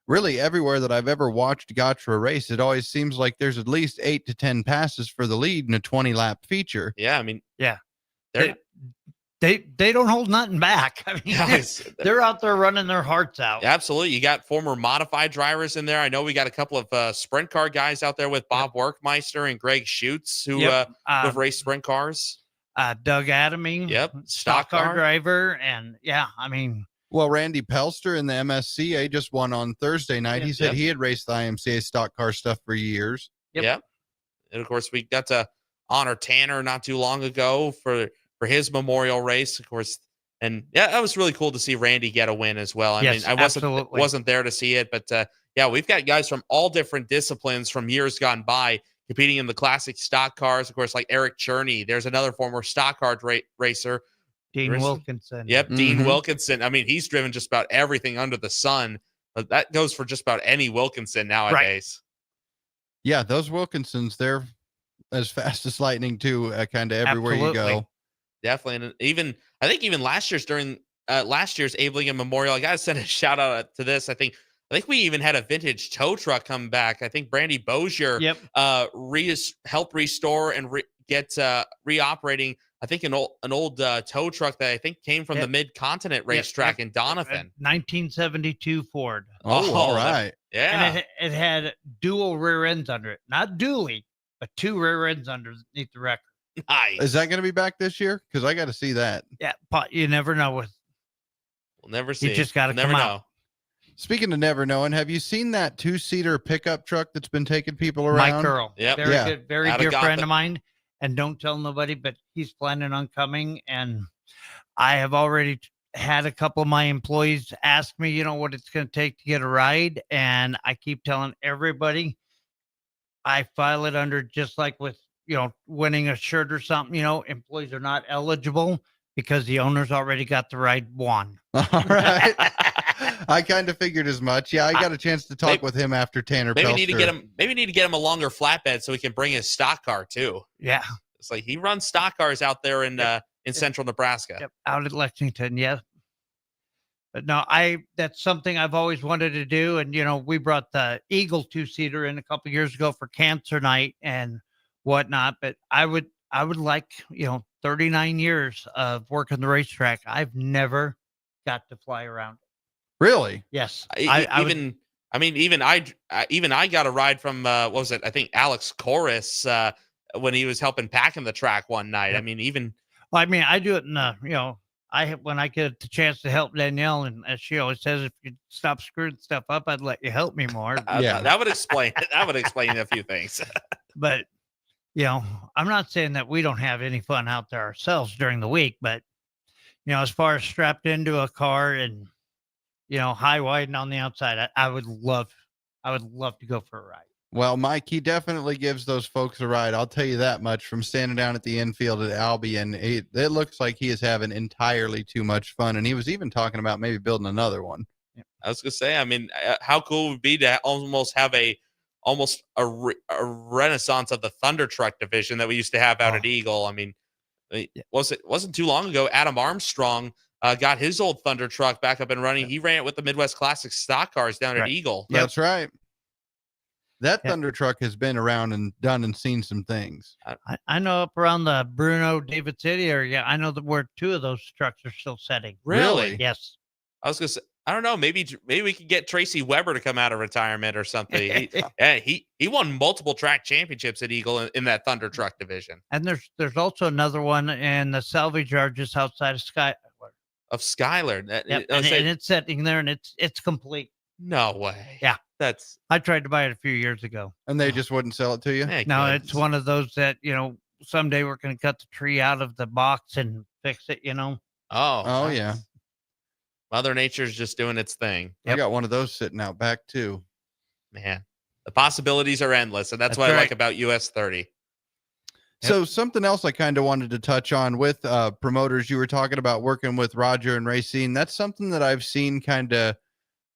really everywhere that I've ever watched Gatra race. It always seems like there's at least 8 to 10 passes for the lead in a 20-lap feature. Yeah, I mean, yeah, they don't hold nothing back. I mean, they're out there running their hearts out. Absolutely. You got former modified drivers in there. I know we got a couple of sprint car guys out there with Bob Workmeister and Greg Schutz who have raced sprint cars. Doug Adaming. Yep. Stock car driver. And yeah, I mean. Well, Randy Pelster in the MSCA just won on Thursday night. He said he had raced the IMCA stock car stuff for years. Yep. And of course, we got to honor Tanner not too long ago for his memorial race, of course. And yeah, that was really cool to see Randy get a win as well. I mean, I wasn't there to see it, but yeah, we've got guys from all different disciplines from years gone by competing in the classic stock cars. Of course, like Eric Cherney. There's another former stock car racer. Dean Wilkinson. Yep, Dean Wilkinson. I mean, he's driven just about everything under the sun. But that goes for just about any Wilkinson nowadays. Right. Yeah, those Wilkinsons, they're as fast as lightning too, kind of everywhere you go. Definitely. And even I think even last year's Abe Lincoln Memorial, I gotta send a shout out to this. I think we even had a vintage tow truck come back. I think Brandy Bozier helped restore and get reoperating. I think an old tow truck that I think came from the Mid-Continent racetrack in Donovan. 1972 Ford. Oh, all right. Yeah. And it had dual rear ends under it. Not dually, but 2 rear ends underneath the record. Nice. Is that going to be back this year? Because I got to see that. Yeah, but you never know. We'll never see. You just got to come out. Speaking of never knowing, have you seen that 2-seater pickup truck that's been taking people around? Mike Earl. Yep. Very good, very dear friend of mine. And don't tell nobody, but he's planning on coming. And I have already had a couple of my employees ask me, what it's going to take to get a ride. And I keep telling everybody, I file it under just like with, winning a shirt or something, employees are not eligible because the owner's already got the ride won. All right. I kind of figured as much. Yeah, I got a chance to talk with him after Tanner. Maybe need to get him a longer flatbed so he can bring his stock car too. Yeah. It's like he runs stock cars out there in central Nebraska. Yep. Out at Lexington, yeah. But no, that's something I've always wanted to do. And we brought the Eagle 2-seater in a couple of years ago for cancer night and whatnot, but I would like 39 years of working the racetrack. I've never got to fly around. Really? Yes. Even I got a ride from what was it? I think Alex Corris when he was helping packing the track one night. Yep. I do it in when I get the chance to help Danielle, and as she always says, if you stop screwing stuff up, I'd let you help me more. That would explain it. That would explain a few things. But I'm not saying that we don't have any fun out there ourselves during the week, but as far as strapped into a car and high wide and on the outside, I would love to go for a ride. Well, Mike, he definitely gives those folks a ride. I'll tell you that much from standing down at the infield at Albion. It looks like he is having entirely too much fun. And he was even talking about maybe building another one. I was going to say, I mean, how cool would it be to almost have a renaissance of the Thunder Truck division that we used to have out at Eagle. I mean, wasn't too long ago, Adam Armstrong got his old Thunder Truck back up and running. He ran it with the Midwest Classic stock cars down at Eagle. That's right. That Thunder Truck has been around and done and seen some things. I know up around the Bruno David City area, I know that where 2 of those trucks are still setting. Really? Yes. I was going to say, I don't know. Maybe we could get Tracy Weber to come out of retirement or something. He won multiple track championships at Eagle in that Thunder Truck division. And there's also another one in the salvage yard just outside of Skyler. Of Skyler. And it's sitting there and it's complete. No way. Yeah. That's I tried to buy it a few years ago. And they just wouldn't sell it to you? No, it's one of those that, someday we're going to cut the tree out of the box and fix it, Oh, yeah. Mother Nature's just doing its thing. I got one of those sitting out back too. Man, the possibilities are endless, and that's what I like about US 30. So something else I kind of wanted to touch on with promoters, you were talking about working with Roger and Racine. That's something that I've seen kind of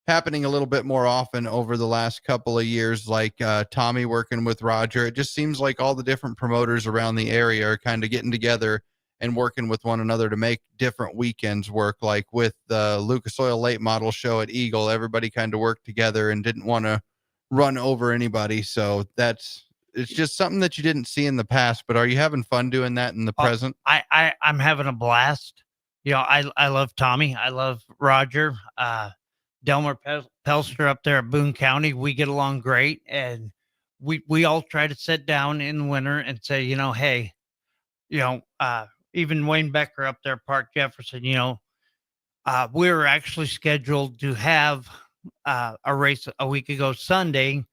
happening a little bit more often over the last couple of years, like Tommy working with Roger. It just seems like all the different promoters around the area are kind of getting together and working with one another to make different weekends work. Like with the Lucas Oil late model show at Eagle, everybody kind of worked together and didn't want to run over anybody. So it's just something that you didn't see in the past, but are you having fun doing that in the present? I'm having a blast. I love Tommy. I love Roger. Delmer Pelster up there at Boone County. We get along great. And we all try to sit down in the winter and say, hey, even Wayne Becker up there, Park Jefferson, we were actually scheduled to have a race a week ago Sunday.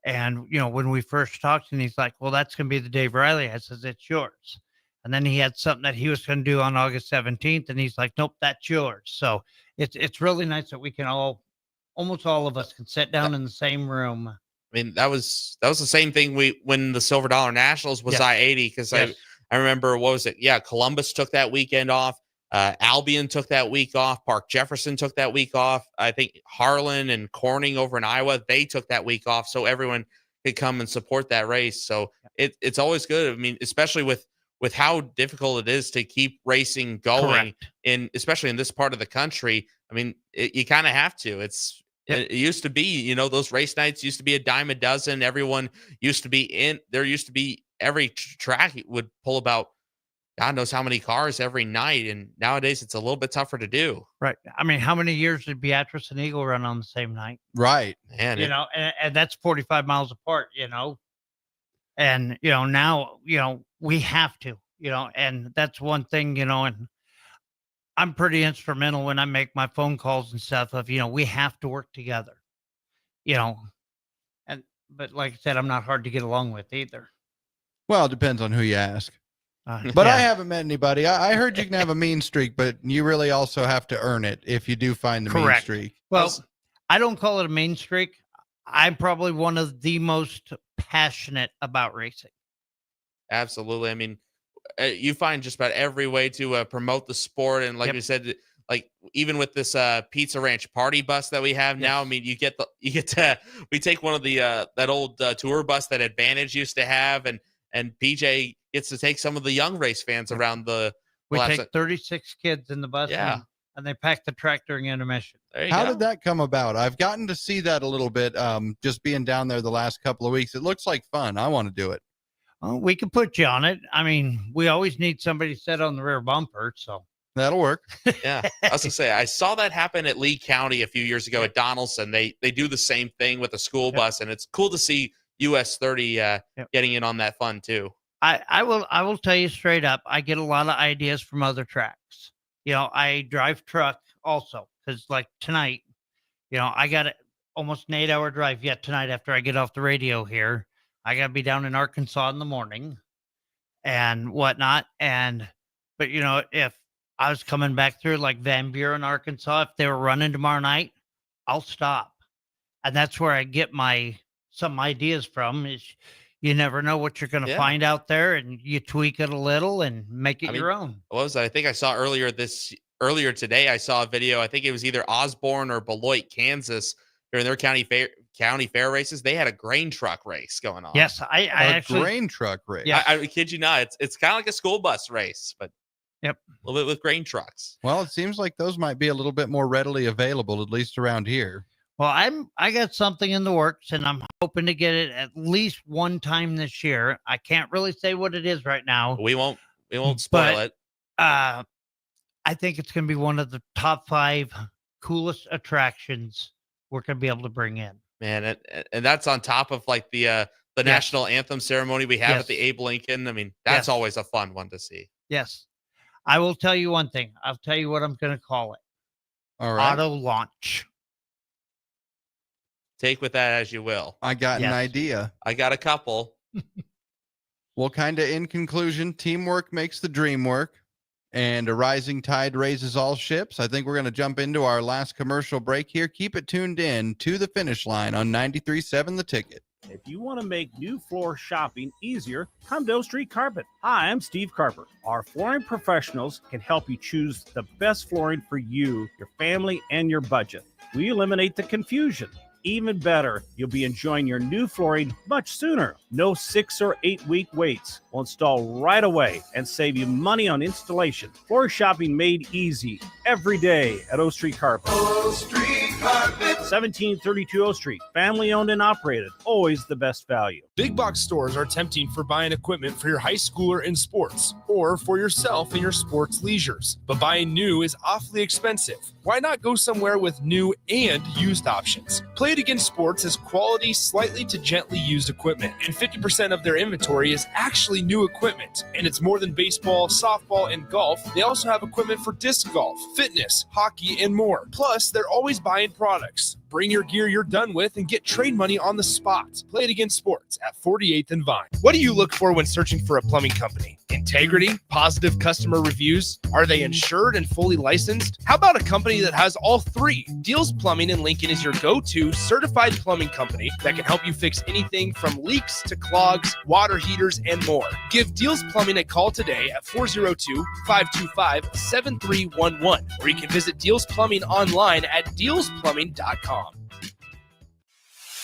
And, when we first talked, and he's like, well, that's going to be the Dave Riley. I says, it's yours. And then he had something that he was going to do on August 17th. And he's like, nope, that's yours. So it's really nice that we can almost all of us can sit down in the same room. I mean, that was the same thing when the Silver Dollar Nationals was I-80, because I remember, what was it? Yeah, Columbus took that weekend off. Albion took that week off. Park Jefferson took that week off. I think Harlan and Corning over in Iowa, they took that week off so everyone could come and support that race. So it's always good. I mean, especially with how difficult it is to keep racing going, especially in this part of the country. I mean, you kind of have to. It used to be, those race nights used to be a dime a dozen. Everyone used to be every track would pull about God knows how many cars every night. And nowadays it's a little bit tougher to do. Right. I mean, how many years did Beatrice and Eagle run on the same night? Right. Man, and that's 45 miles apart, and, now, we have to, and that's one thing, and I'm pretty instrumental when I make my phone calls and stuff of, we have to work together, but like I said, I'm not hard to get along with either. Well, it depends on who you ask. But I haven't met anybody. I heard you can have a mean streak, but you really also have to earn it if you do find the mean streak. Well, I don't call it a mean streak. I'm probably one of the most passionate about racing. Absolutely. I mean, you find just about every way to promote the sport. And like we said, like even with this Pizza Ranch party bus that we have now, I mean, we take one of the that old tour bus that Advantage used to have, and PJ gets to take some of the young race fans around the. We take 36 kids in the bus. Yeah. And they pack the track during intermission. How did that come about? I've gotten to see that a little bit, just being down there the last couple of weeks. It looks like fun. I want to do it. Well, we can put you on it. I mean, we always need somebody to sit on the rear bumper, so. That'll work. Yeah. I was going to say, I saw that happen at Lee County a few years ago at Donaldson. They do the same thing with a school bus, and it's cool to see US 30 getting in on that fun too. I will tell you straight up, I get a lot of ideas from other tracks. I drive truck also, because like tonight, I got almost an 8-hour drive yet tonight after I get off the radio here. I got to be down in Arkansas in the morning and whatnot. But if I was coming back through like Van Buren, Arkansas, if they were running tomorrow night, I'll stop. And that's where I get some ideas from. Is you never know what you're going to find out there, and you tweak it a little and make it your own. What was that? I think I saw earlier today, I saw a video. I think it was either Osborne or Beloit, Kansas, during their county fair races. They had a grain truck race going on. Yes, I actually grain truck race. Yeah, I kid you not. It's kind of like a school bus race, but a little bit with grain trucks. Well, it seems like those might be a little bit more readily available, at least around here. Well, I got something in the works, and I'm hoping to get it at least one time this year. I can't really say what it is right now. We won't spoil it. I think it's going to be one of the top 5 coolest attractions we're going to be able to bring in. Man, and that's on top of like the national anthem ceremony we have at the Abe Lincoln. I mean, that's always a fun one to see. Yes. I will tell you one thing. I'll tell you what I'm going to call it. All right. Auto launch. take with that as you will. I got an idea. I got a couple. Well, kind of in conclusion, teamwork makes the dream work, and a rising tide raises all ships. I think we're going to jump into our last commercial break here. Keep it tuned in to the finish line on 93.7 The Ticket. If you want to make new floor shopping easier, come to O Street Carpet. Hi, I'm Steve Carper. Our flooring professionals can help you choose the best flooring for you, your family, and your budget. We eliminate the confusion. Even better, you'll be enjoying your new flooring much sooner. No 6 or 8 week waits. We'll install right away and save you money on installation. Floor shopping made easy every day at O Street Carpet. O Street Carpet. 1732 O Street. Family owned and operated. Always the best value. Big box stores are tempting for buying equipment for your high schooler in sports or for yourself in your sports leisures. But buying new is awfully expensive. Why not go somewhere with new and used options? Play It Again Sports has quality, slightly to gently used equipment, and 50% of their inventory is actually new equipment. And it's more than baseball, softball, and golf. They also have equipment for disc golf, fitness, hockey, and more. Plus, they're always buying products. Bring your gear you're done with and get trade money on the spot. Play It Again Sports at 48th and Vine. What do you look for when searching for a plumbing company? Integrity? Positive customer reviews? Are they insured and fully licensed? How about a company that has all three? Deals Plumbing in Lincoln is your go-to certified plumbing company that can help you fix anything from leaks to clogs, water heaters, and more. Give Deals Plumbing a call today at 402-525-7311, or you can visit Deals Plumbing online at dealsplumbing.com.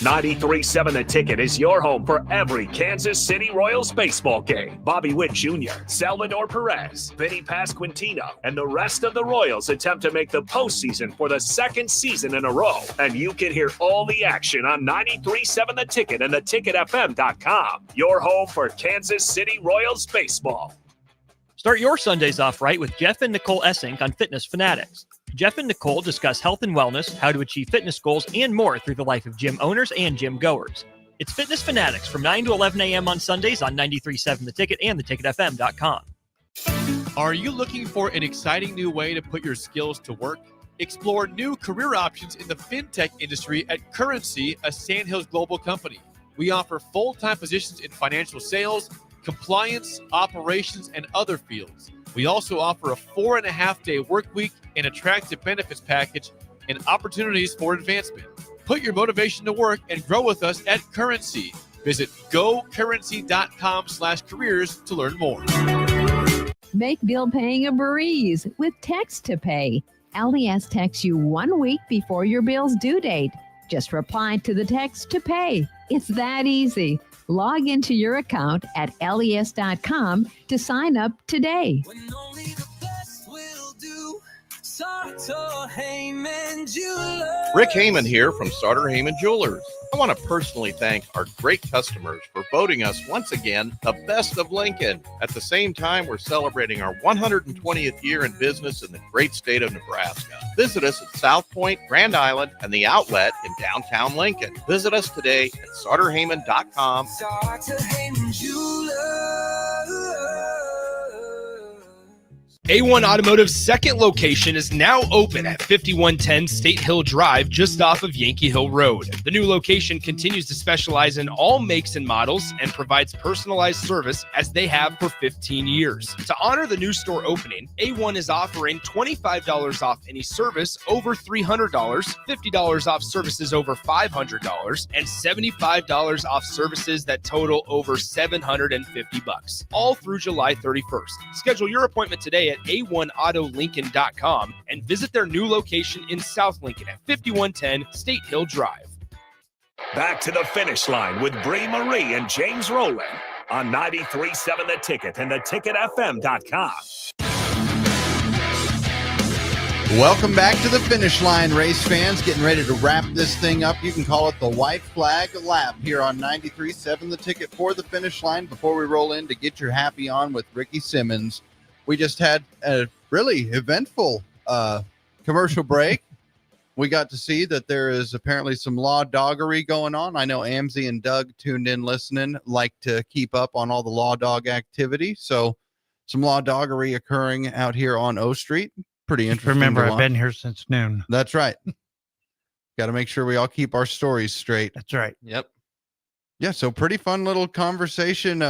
93.7 The Ticket is your home for every Kansas City Royals baseball game. Bobby Witt Jr., Salvador Perez, Vinny Pasquantino, and the rest of the Royals attempt to make the postseason for the second season in a row. And you can hear all the action on 93.7 The Ticket and theticketfm.com. Your home for Kansas City Royals baseball. Start your Sundays off right with Jeff and Nicole Essink on Fitness Fanatics. Jeff and Nicole discuss health and wellness, how to achieve fitness goals, and more through the life of gym owners and gym goers. It's Fitness Fanatics from 9 to 11 a.m. on Sundays on 93.7 The Ticket and theticketfm.com. Are you looking for an exciting new way to put your skills to work? Explore new career options in the fintech industry at Currency, a Sandhills global company. We offer full-time positions in financial sales, compliance, operations, and other fields. We also offer a 4.5-day work week, an attractive benefits package, and opportunities for advancement. Put your motivation to work and grow with us at Currency. Visit gocurrency.com/careers to learn more. Make bill paying a breeze with Text to Pay. LES texts you 1 week before your bill's due date. Just reply to the text to pay. It's that easy. Log into your account at les.com to sign up today. Rick Heyman here from Sartor Heyman Jewelers. I want to personally thank our great customers for voting us once again the best of Lincoln. At the same time, we're celebrating our 120th year in business in the great state of Nebraska. Visit us at South Point, Grand Island, and the Outlet in downtown Lincoln. Visit us today at sartorheyman.com. Sartor Heyman Jewelers. A1 Automotive's second location is now open at 5110 State Hill Drive, just off of Yankee Hill Road. The new location continues to specialize in all makes and models and provides personalized service as they have for 15 years. To honor the new store opening, A1 is offering $25 off any service over $300, $50 off services over $500, and $75 off services that total over $750, all through July 31st. Schedule your appointment today at a1autolincoln.com and visit their new location in South Lincoln at 5110 State Hill Drive. Back to the finish line with Bree Marie and James Roland on 93.7 The Ticket and theticketfm.com. Welcome back to the finish line, race fans. Getting ready to wrap this thing up. You can call it the white flag lap here on 93.7 The Ticket for the finish line. Before we roll in to get your happy on with Ricky Simmons, we just had a really eventful commercial break. We got to see that there is apparently some law doggery going on. I know Amzie and Doug tuned in listening, like to keep up on all the law dog activity. So some law doggery occurring out here on O Street. Pretty interesting. Remember, I've been here since noon. That's right. Got to make sure we all keep our stories straight. That's right. Yep. Yeah, so pretty fun little conversation.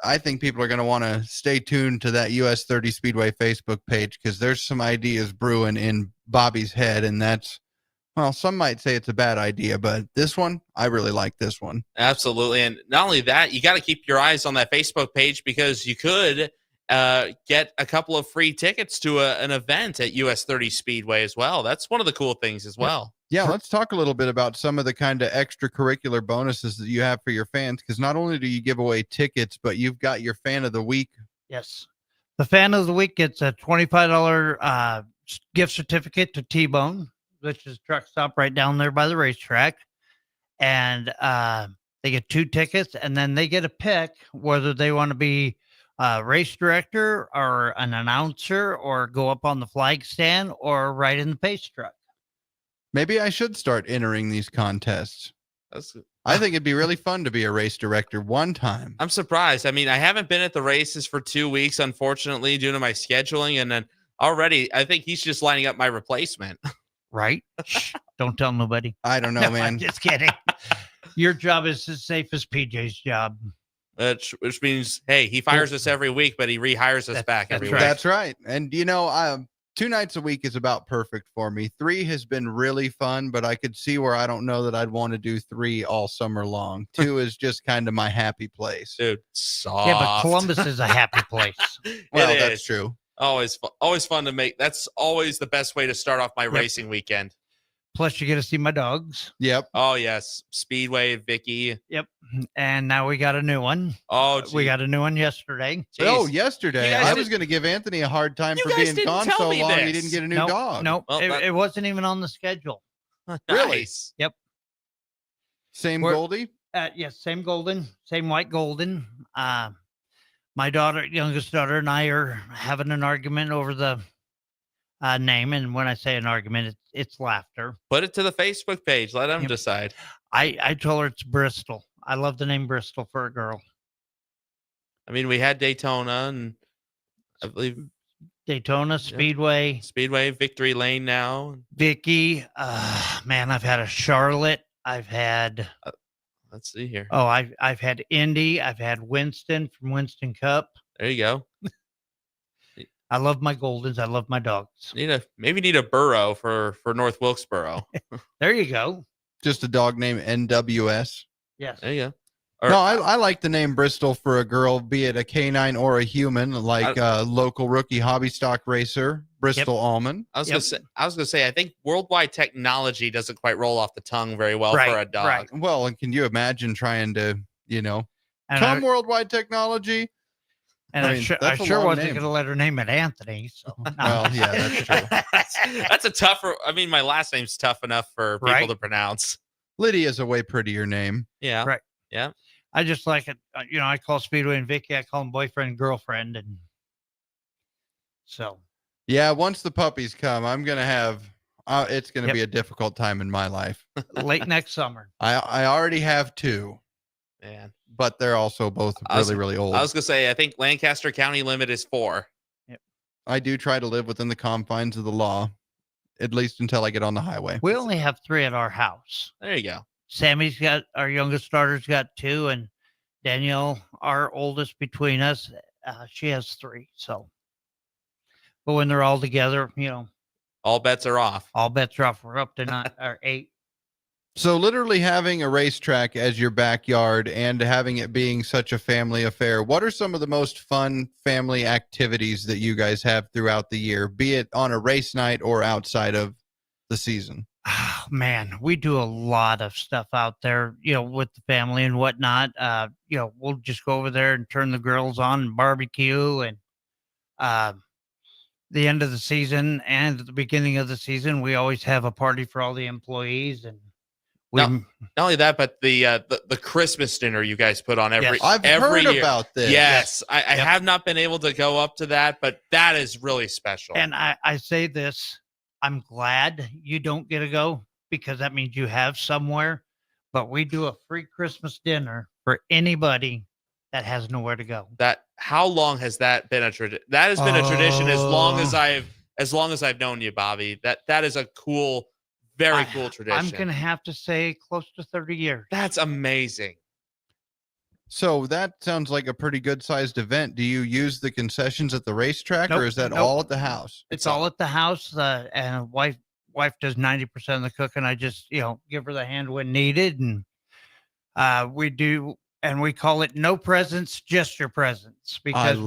I think people are going to want to stay tuned to that US 30 Speedway Facebook page because there's some ideas brewing in Bobby's head, and that's, well, some might say it's a bad idea, but this one, I really like this one. Absolutely. And not only that, you got to keep your eyes on that Facebook page because you could get a couple of free tickets to an event at US 30 Speedway as well. That's one of the cool things as well. Yeah, let's talk a little bit about some of the kind of extracurricular bonuses that you have for your fans, because not only do you give away tickets, but you've got your fan of the week. Yes. The fan of the week gets a $25 gift certificate to T-Bone, which is a truck stop right down there by the racetrack. And they get 2 tickets, and then they get a pick whether they want to be a race director or an announcer or go up on the flag stand or ride in the pace truck. Maybe I should start entering these contests. I think it'd be really fun to be a race director one time. I'm surprised. I mean, I haven't been at the races for 2 weeks, unfortunately, due to my scheduling. And then already, I think he's just lining up my replacement. Right? Shh, don't tell nobody. I don't know, No, man. I'm just kidding. Your job is as safe as PJ's job. Which means, hey, he fires us every week, but he rehires us back every week. That's right. And, 2 nights a week is about perfect for me. 3 has been really fun, but I could see where I don't know that I'd want to do 3 all summer long. 2 is just kind of my happy place. Dude, soft. Yeah, but Columbus is a happy place. Well, It that's is. true. Always fun to make. That's always the best way to start off my racing weekend. Plus, you get to see my dogs. Yep. Oh, yes. Speedway, Vicky. Yep. And now we got a new one. Oh, we got a new one yesterday. Oh, yesterday. You guys I was going to give Anthony a hard time for being gone so long he didn't get a new dog. Nope. Well, it wasn't even on the schedule. Really? Yep. Same Goldie? Yes, same golden, same white golden. My youngest daughter, and I are having an argument over the name. And when I say an argument, it's laughter. Put it to the Facebook page. Let them decide. I told her it's Bristol. I love the name Bristol for a girl. I mean, we had Daytona and I believe Daytona, Speedway. Speedway, Victory Lane now. Vicky. Man, I've had a Charlotte. I've had... let's see here. Oh, I've had Indy. I've had Winston from Winston Cup. There you go. I love my Goldens. I love my dogs. Maybe need a burro for North Wilkesboro. There you go. Just a dog named NWS. Yes. There you go. No, I like the name Bristol for a girl, be it a canine or a human, like local rookie hobby stock racer, Bristol Almond. I was gonna say, I think worldwide technology doesn't quite roll off the tongue very well for a dog. Right. Well, and can you imagine trying to, And worldwide technology? And I sure wasn't going to let her name it Anthony. So well, yeah, that's true. That's a tougher. I mean, my last name's tough enough for people to pronounce. Lydia's a way prettier name. Yeah. Right. Yeah. I just like it. I call Speedway and Vicky. I call them boyfriend and girlfriend, and so. Yeah, once the puppies come, I'm gonna have. It's gonna be a difficult time in my life. Late next summer. I already have 2. Man. But they're also both really old. I was gonna say, I think Lancaster County limit is 4. Yep. I do try to live within the confines of the law, at least until I get on the highway. We only have 3 at our house. There you go. Sammy's got, our youngest daughter's got 2, and Danielle, our oldest between us, she has 3. So, but when they're all together, all bets are off. All bets are off. We're up to 8. So literally having a racetrack as your backyard and having it being such a family affair, what are some of the most fun family activities that you guys have throughout the year, be it on a race night or outside of the season? Oh, man, we do a lot of stuff out there, with the family and whatnot. We'll just go over there and turn the grills on and barbecue. And the end of the season and at the beginning of the season, we always have a party for all the employees. And not only that, but the Christmas dinner you guys put on every I've every heard year. about this. Yes, I have not been able to go up to that, but that is really special. And I say this, I'm glad you don't get to go because that means you have somewhere. But we do a free Christmas dinner for anybody that has nowhere to go. How long has that been a tradition? That has been a tradition as long as I've known you, Bobby. That is a cool, Very cool tradition. I'm going to have to say close to 30 years. That's amazing. So that sounds like a pretty good sized event. Do you use the concessions at the racetrack, or is that all at the house? It's all at the house. And wife does 90% of the cooking. I just, give her the hand when needed. And we do, and we call it no presents, just your presents. Because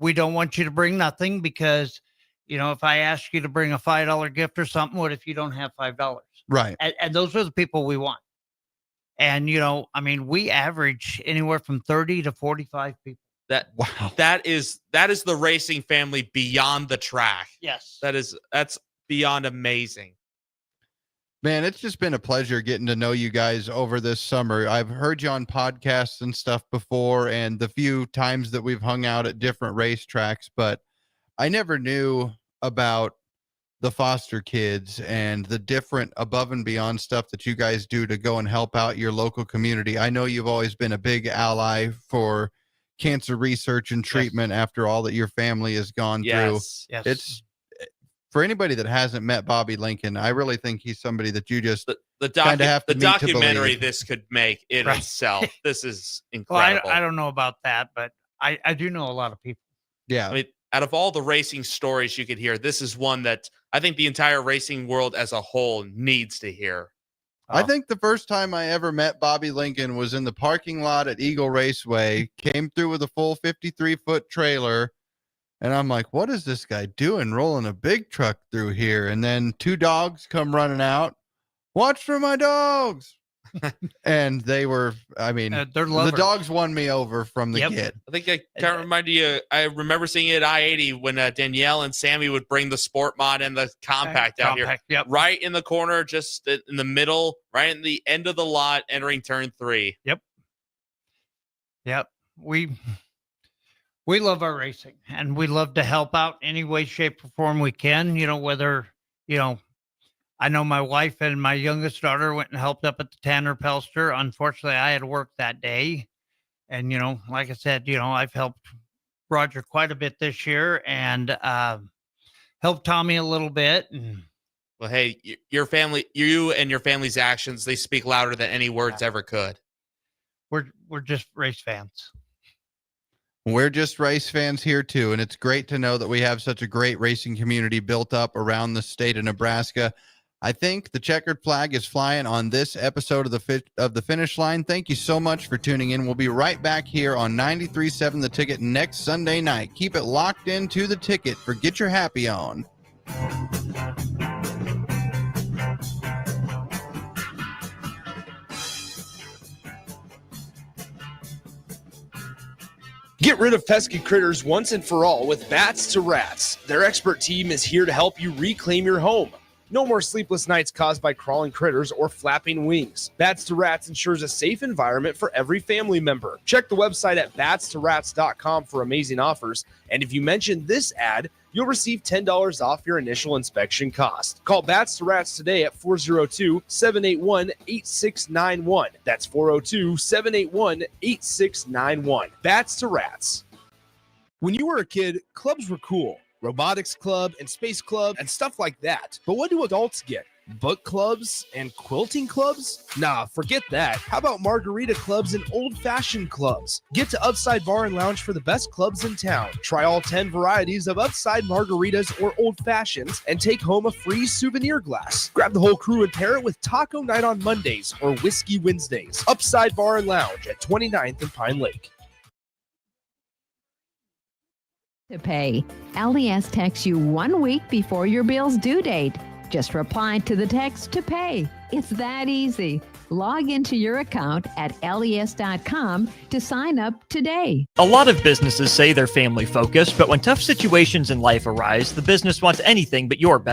we don't want you to bring nothing because, if I ask you to bring a $5 gift or something, what if you don't have $5? Right. And those are the people we want. And, we average anywhere from 30 to 45 people. That is the racing family beyond the track. Yes. That's beyond amazing. Man, it's just been a pleasure getting to know you guys over this summer. I've heard you on podcasts and stuff before, and the few times that we've hung out at different racetracks, but I never knew about the foster kids and the different above and beyond stuff that you guys do to go and help out your local community. I know you've always been a big ally for cancer research and treatment after all that your family has gone through. Yes. It's for anybody that hasn't met Bobby Lincoln, I really think he's somebody that you just kind of have to meet documentary to believe. This could make in itself. This is Well, incredible. I don't know about that, but I do know a lot of people. Yeah. I mean, out of all the racing stories you could hear, this is one that I think the entire racing world as a whole needs to hear. I think the first time I ever met Bobby Lincoln was in the parking lot at Eagle Raceway, came through with a full 53-foot trailer. And I'm like, what is this guy doing rolling a big truck through here? And then two dogs come running out. Watch for my dogs. And they were, the dogs won me over from the get. I think I can't remind you. I remember seeing it at I-80 when Danielle and Sammy would bring the Sport Mod and the Compact out here. Yep. Right in the corner, just in the middle, right in the end of the lot, entering turn 3. Yep. We love our racing, and we love to help out any way, shape, or form we can, whether, I know my wife and my youngest daughter went and helped up at the Tanner Pelster. Unfortunately, I had to work that day. And, like I said, I've helped Roger quite a bit this year and helped Tommy a little bit. And well, hey, your family, you and your family's actions, they speak louder than any words ever could. We're just race fans. We're just race fans here too. And it's great to know that we have such a great racing community built up around the state of Nebraska. I think the checkered flag is flying on this episode of the Finish Line. Thank you so much for tuning in. We'll be right back here on 93.7 The Ticket next Sunday night. Keep it locked into The Ticket for Get Your Happy On. Get rid of pesky critters once and for all with Bats to Rats. Their expert team is here to help you reclaim your home. No more sleepless nights caused by crawling critters or flapping wings. Bats to Rats ensures a safe environment for every family member. Check the website at batstoRats.com for amazing offers. And if you mention this ad, you'll receive $10 off your initial inspection cost. Call Bats to Rats today at 402-781-8691. That's 402-781-8691. Bats to Rats. When you were a kid, clubs were cool. Robotics club and space club and stuff like that. But what do adults get? Book clubs and quilting clubs? Nah, forget that. How about margarita clubs and old-fashioned clubs? Get to Upside Bar and Lounge for the best clubs in town. Try all 10 varieties of Upside margaritas or old fashions and take home a free souvenir glass. Grab the whole crew and pair it with taco night on Mondays or whiskey Wednesdays. Upside Bar and Lounge at 29th and Pine Lake. To pay. LES texts you 1 week before your bill's due date. Just reply to the text to pay. It's that easy. Log into your account at les.com to sign up today. A lot of businesses say they're family focused, but when tough situations in life arise, the business wants anything but your best.